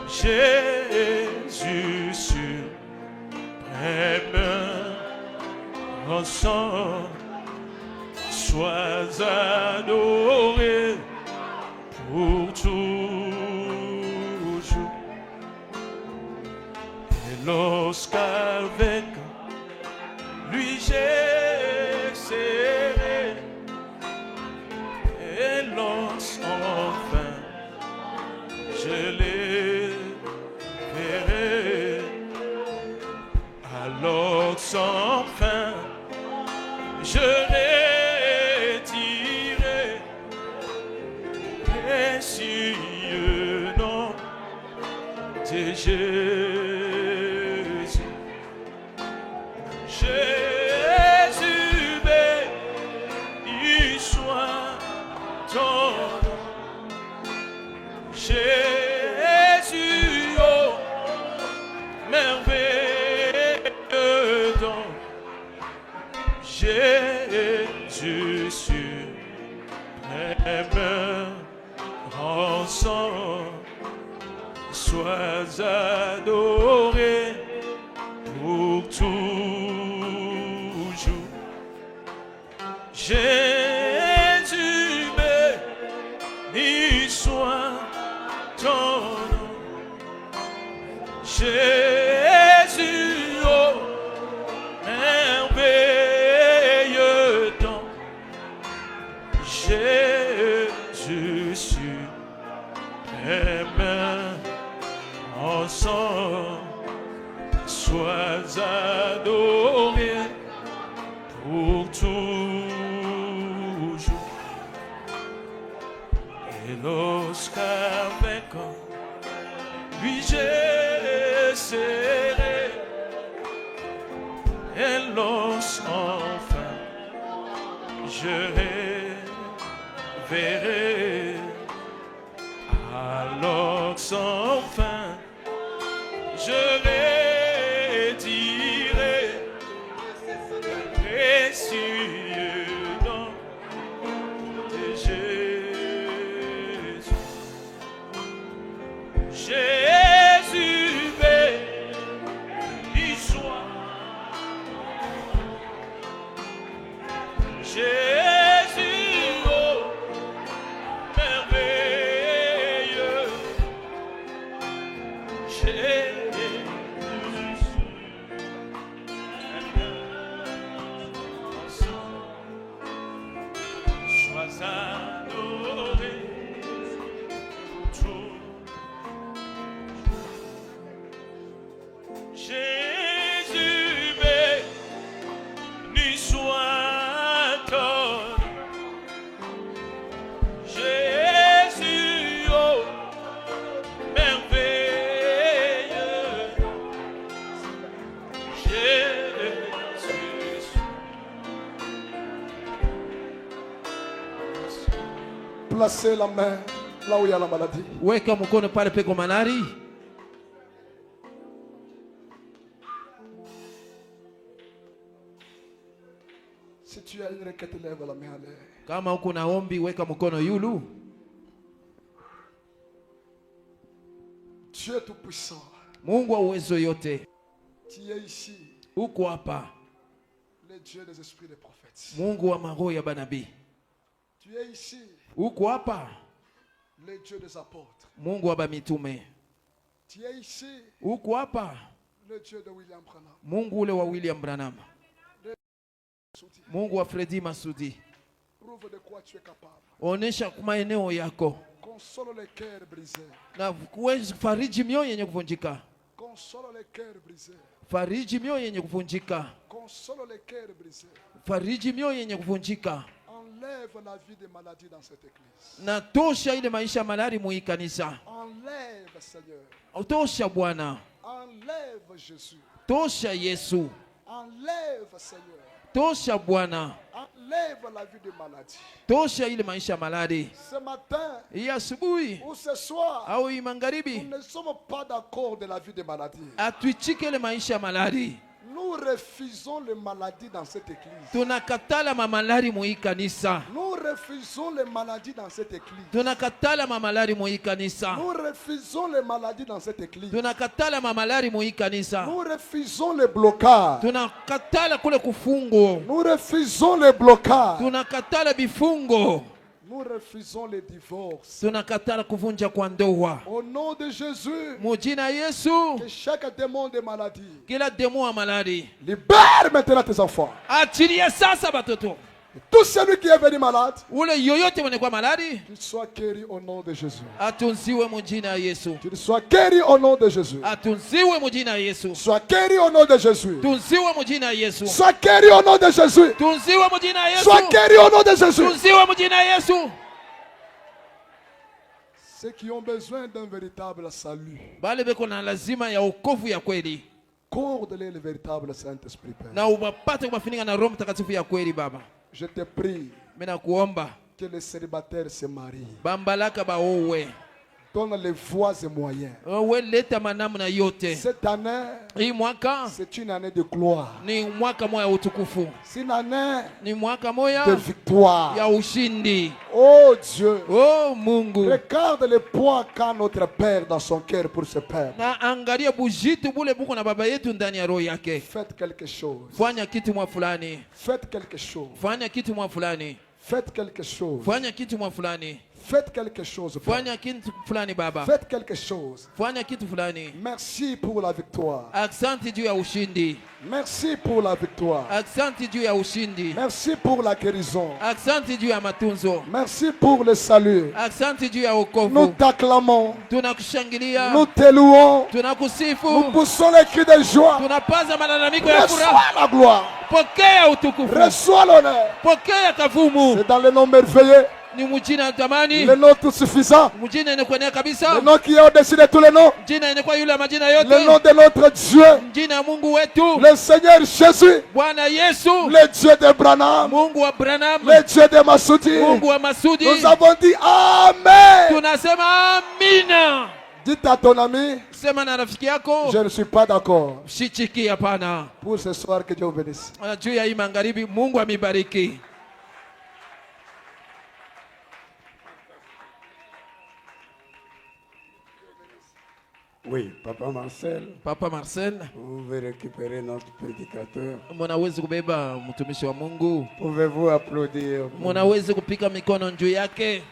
Jésus, suprême rançon, sois adoré pour toujours. Et lorsqu'avec lui j'essaierai, et lorsqu'enfin je les verrai, alors sans fin je retirerai précieux nom de Jésus. Jésus, béni soit ton nom. Jésus, oh, merveilleux don. Jésus, suprême rançon, sois adoré pour toujours. Jésus, béni soit ton nom. Jésus, oh, merveilleux don. Jésus, suprême rançon, sois adoré pour toujours. Et lorsqu'avec lui j'essaierai, et lorsqu'enfin je verrai, alors sans fin je retirerai précieux nom de Jésus. Placez la main là où il y a la maladie. Weka mkono pale peko malari. Si tu as une requête, lève la main à l'air. Kama uko na ombi weka mkono yulu. Dieu tout-puissant. Mungu wa uwezo yote. Tu es ici. Uko hapa. Le Dieu des esprits des prophètes. Mungu wa maroho ya banabii. Tu es ici. Uko hapa. Le Dieu des apôtres. Mungu wa bamitume. Tu es ici. Uko hapa. Le Dieu de William Branham. Mungu ule wa William Branham. Mungu wa Fredi Masudi. Prouve de quoi tu es capable. Onesha maeneo yako. Console les cœurs brisés. Na fariji mioyo yenye kuvunjika. Console les cœurs brisés. Fariji mioyo yenye kuvunjika. Console les cœurs brisés. Fariji mioyo yenye kuvunjika. Enlève la vie des maladies dans cette église. Na tosha ile maisha malari mui kanisa. Enlève, Seigneur. Tosha Bwana. Enlève, Jésus. Tosha Yesu. Enlève, Seigneur. Tosha Bwana. Enlève la vie des maladies. Tosha ile maisha malari. Ce matin Hii asubuhi ou ce soir, au hii magharibi nous ne sommes pas d'accord de la vie des maladies. atuichike ile maisha malari. Nous refusons les maladies dans cette église. Tunakatala mamalari mui kanisa. Nous refusons les maladies dans cette église. Tunakatala mamalari mui kanisa. Nous refusons les maladies dans cette église. Tunakatala mamalari mui kanisa. Nous refusons les blocages. Tunakatala kule kufungo. Nous refusons les blocages. Tunakatala bifungo. Nous refusons les divorces. Tunakatala kuvunja kwa ndoa. Au nom de Jésus, Mujina Yesu. que chaque démon de maladie Kila demo wa malari. libère maintenant tes enfants. Achilia sasa batoto. Et tout celui qui est venu malade, Ule yoyote mwenye kwa malari. qu'il soit guéri au nom de Jésus. Atunziwe mujina Yesu. Qu'il soit guéri au nom de Jésus. Atunziwe mujina Yesu. Sois guéri au nom de Jésus. Tunziwe mujina Yesu. Sois guéri au nom de Jésus. Tunziwe mujina Yesu. Sois guéri au nom de Jésus. Tunziwe mujina Yesu. Ceux qui ont besoin d'un véritable salut, Bale beko na lazima ya wokovu ya kweli. accorde-les le véritable Saint-Esprit, Père. Na ubapate kubafinika na Roho Mtakatifu ya kweli Baba. Je te prie Mimi nakuomba que les célibataires se marient. bambalaka baowe. Donne les voies et moyens. Wewe leta manamna yote. Cette année, Hii mwaka c'est une année de gloire. ni mwaka moya wa utukufu. C'est une année Ni mwaka moya de victoire. ya ushindi. Oh Dieu, Oh Mungu. regarde le poids qu'a notre Père dans son cœur pour ce Père. Na angalia bujitu bule buko na baba yetu ndani ya roho yake. Faites quelque chose. Fanya kitu mwa fulani. Faites quelque chose. Fanya kitu mwa fulani. Faites quelque chose. Fanya kitu mwa fulani. Faites quelque chose. Père. Fanya kitu fulani baba. Faites quelque chose. Fanya kitu fulani. Merci pour la victoire. Asante juu ya ushindi. Merci pour la victoire. Asante juu ya ushindi. Merci pour la guérison. Asante juu ya matunzo. Merci pour le salut. Asante juu ya Nous wokovu. t'acclamons. Tunakushangilia. Nous te louons. Nous Tunakusifu. poussons les cris de joie. Tunapaza malalamiko ya Reçois furaha. la gloire. Pokea utukufu. Reçois l'honneur. Pokea kavumu. C'est dans le nom merveilleux, Ni mjina tamani. le nom tout suffisant, Mjina inakuenea kabisa. le nom qui est au-dessus de tous les noms, Jina inakuwa yule majina le nom yote. de notre Dieu, Jina ya Mungu wetu. le Seigneur Jésus, Bwana Yesu. le Dieu d'Abraham, Mungu wa Branham. le Dieu de Massoudi. Mungu wa Masudi. Nous avons dit Amen. Tunasema amina. Dites à ton ami, Sema na rafiki yako. je ne suis pas d'accord. Shichiki hapana. Pour ce soir, que Dieu vous bénisse. Juu ya hii magharibi Mungu amibariki. Oui, Papa Marcel, Papa Marcel, vous pouvez récupérer notre prédicateur. mnaweza kubeba mtumishi wa Mungu. Pouvez-vous applaudir? Mnaweza kupika mikono juu yake.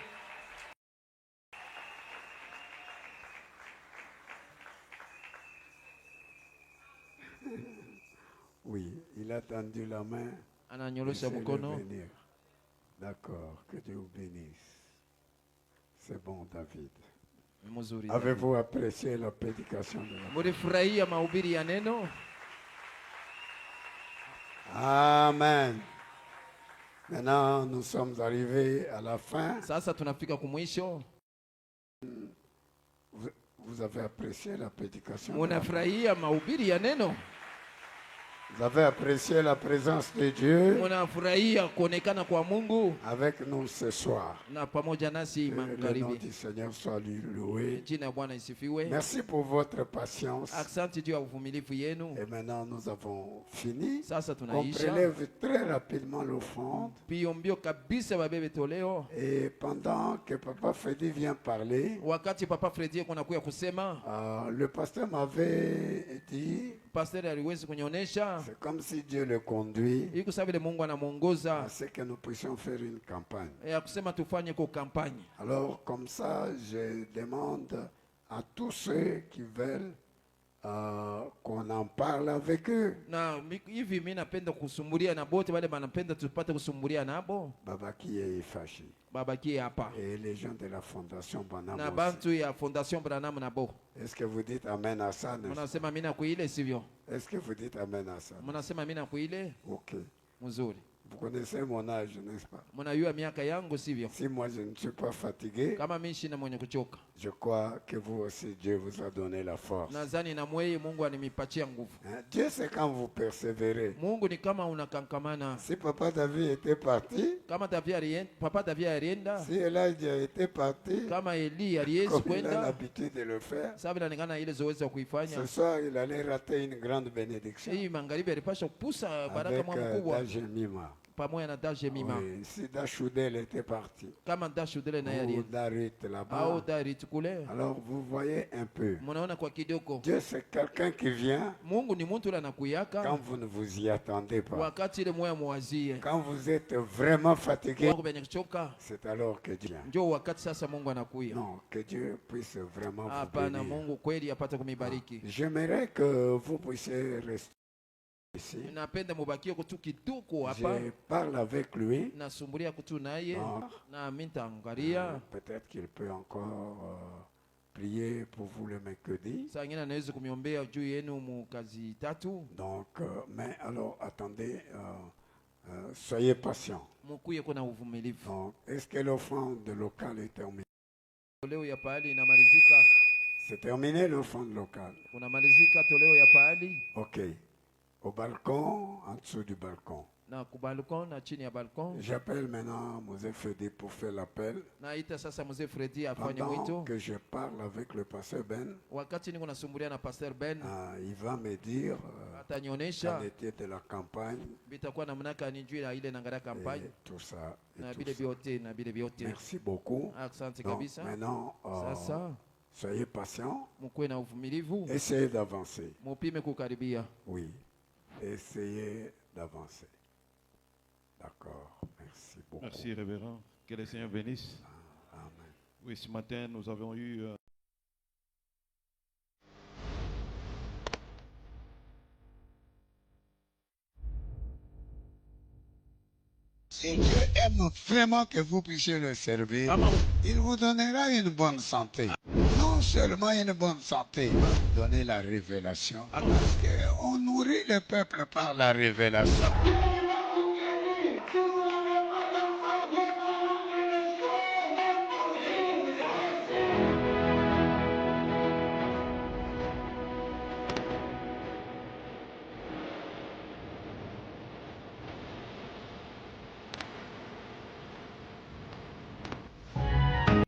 Oui, il a tendu la main. Ananyorosha Laissez-le mkono. venir. D'accord, que Dieu vous bénisse. C'est bon, David. Mzuri. Avez-vous apprécié la prédication de la... Mulifurahia mahubiri ya neno? Amen. Maintenant, nous sommes arrivés à la fin. Sasa tunafika kumwisho. Vous avez apprécié la prédication de la... Munafurahia mahubiri ya neno? Vous avez apprécié la présence de Dieu Mnafurahia kuonekana kwa Mungu avec nous ce soir. na pamoja nasi Que le nom magharibi. du Seigneur soit loué. Jina ya Bwana isifiwe. Merci pour votre patience. Asante juu ya uvumilivu yenu. Et maintenant, nous avons fini. Sasa On tunaisha prélève très rapidement l'offrande. mbio mbio kabisa, babebe toleo. Et pendant que Papa Freddy vient parler, Wakati Papa Fredi kunakuya kusema, le pasteur m'avait dit, pastor aliwezi kunionyesha c'est comme si Dieu le conduit iko sawa vile Mungu anamuongoza à ce que nous puissions faire une campagne. ya kusema tufanye kwa kampani. Alors, comme ça, je demande à tous ceux qui veulent qu'on en parle avec eux. Na hivi mimi napenda kusumbulia na bote wale wanapenda tupate kusumbulia nabo. Baba qui est fâché. Babakie hapa. Et les gens de la Fondation Branham Na aussi. bantu ya Fondation Branham nabo. Est-ce que vous dites Amen à ça? n'est-ce pas? Mnasema mimi na kuile sivyo? Est-ce que vous dites Amen à ça? Mnasema mimi na kuile? Ok. Mzuri. Vous connaissez mon âge, n'est-ce pas? Mnajua miaka yangu sivyo? Si moi je ne suis pas fatigué, Kama mimi shina mwenye kuchoka. je crois que vous aussi, Dieu vous a donné la force. Nadhani na mweye Mungu animipatia nguvu. Hein? Dieu c'est quand vous persévérez. Mungu ni kama unakankamana. Si Papa David était parti, Kama Papa David alienda, si Elijah était parti, kama Eli aliwezi comme il a kwenda, l'habitude de le faire, sababu inaonekana ile zoezi ya kuifanya. ce soir il allait rater une grande bénédiction Hii magharibi alipasha kupusa baraka avec mwa mkubwa Dajemima. pamoja na Daje Mima. Oui, si Dachoudel était parti, Kama Dashudele na ou yali Darit au là-bas, Darit kule. alors vous voyez un peu. Mnaona kwa kidogo. Dieu c'est quelqu'un qui vient Mungu ni mtu anakuyaka quand vous ne vous y attendez pas. wakati ile moyo mwazie. Quand vous êtes vraiment fatigué, Wako benye kuchoka, c'est alors que Dieu vient. njoo wakati sasa Mungu anakuya. Non, que Dieu puisse vraiment vous Hapana, bénir. Mungu kweli apate kumibariki. J'aimerais que vous puissiez rester ici. Napenda mubakie kutu kituko hapa. Je parle avec lui. Nasumbulia kutu naye Ah. na mimi nitaangalia. Peut-être qu'il peut encore prier pour vous le mercredi. Saa ingine anaweza kumiombea juu yenu mu kazi tatu. Donc, mais alors attendez, soyez patient. Mukuye kuna uvumilivu. Donc, est-ce que l'offrande locale est terminée? Toleo ya pahali inamalizika. C'est terminé l'offrande locale. Kunamalizika toleo ya pahali Ok. Au balcon, en dessous du balcon. na kubalkon na chini ya balkon. J'appelle maintenant Mosé Fedi pour faire l'appel. Naita sasa mzee Fredi afanye Pendant mwito. que je parle avec le pasteur Ben, Wakati niko nasumbulia na Pastor Ben il va me dire atanionyesha qu'en était de la campagne bitakuwa namna gani juu ya ile nangalia kampani et tout ça. et na tout bile ça. vyote na bile vyote. Merci beaucoup. Asante Donc, kabisa. maintenant, Sasa soyez patient. mkuwe na uvumilivu, Essayez d'avancer. mupime kukaribia. Oui. Essayez d'avancer. D'accord. Merci beaucoup. Merci, révérend. Que le Seigneur bénisse. Amen. Oui, ce matin, nous avons eu Si Dieu aime vraiment que vous puissiez le servir, il vous donnera une bonne santé. Non seulement une bonne santé, donner la révélation. Parce qu'on nourrit le peuple par la révélation.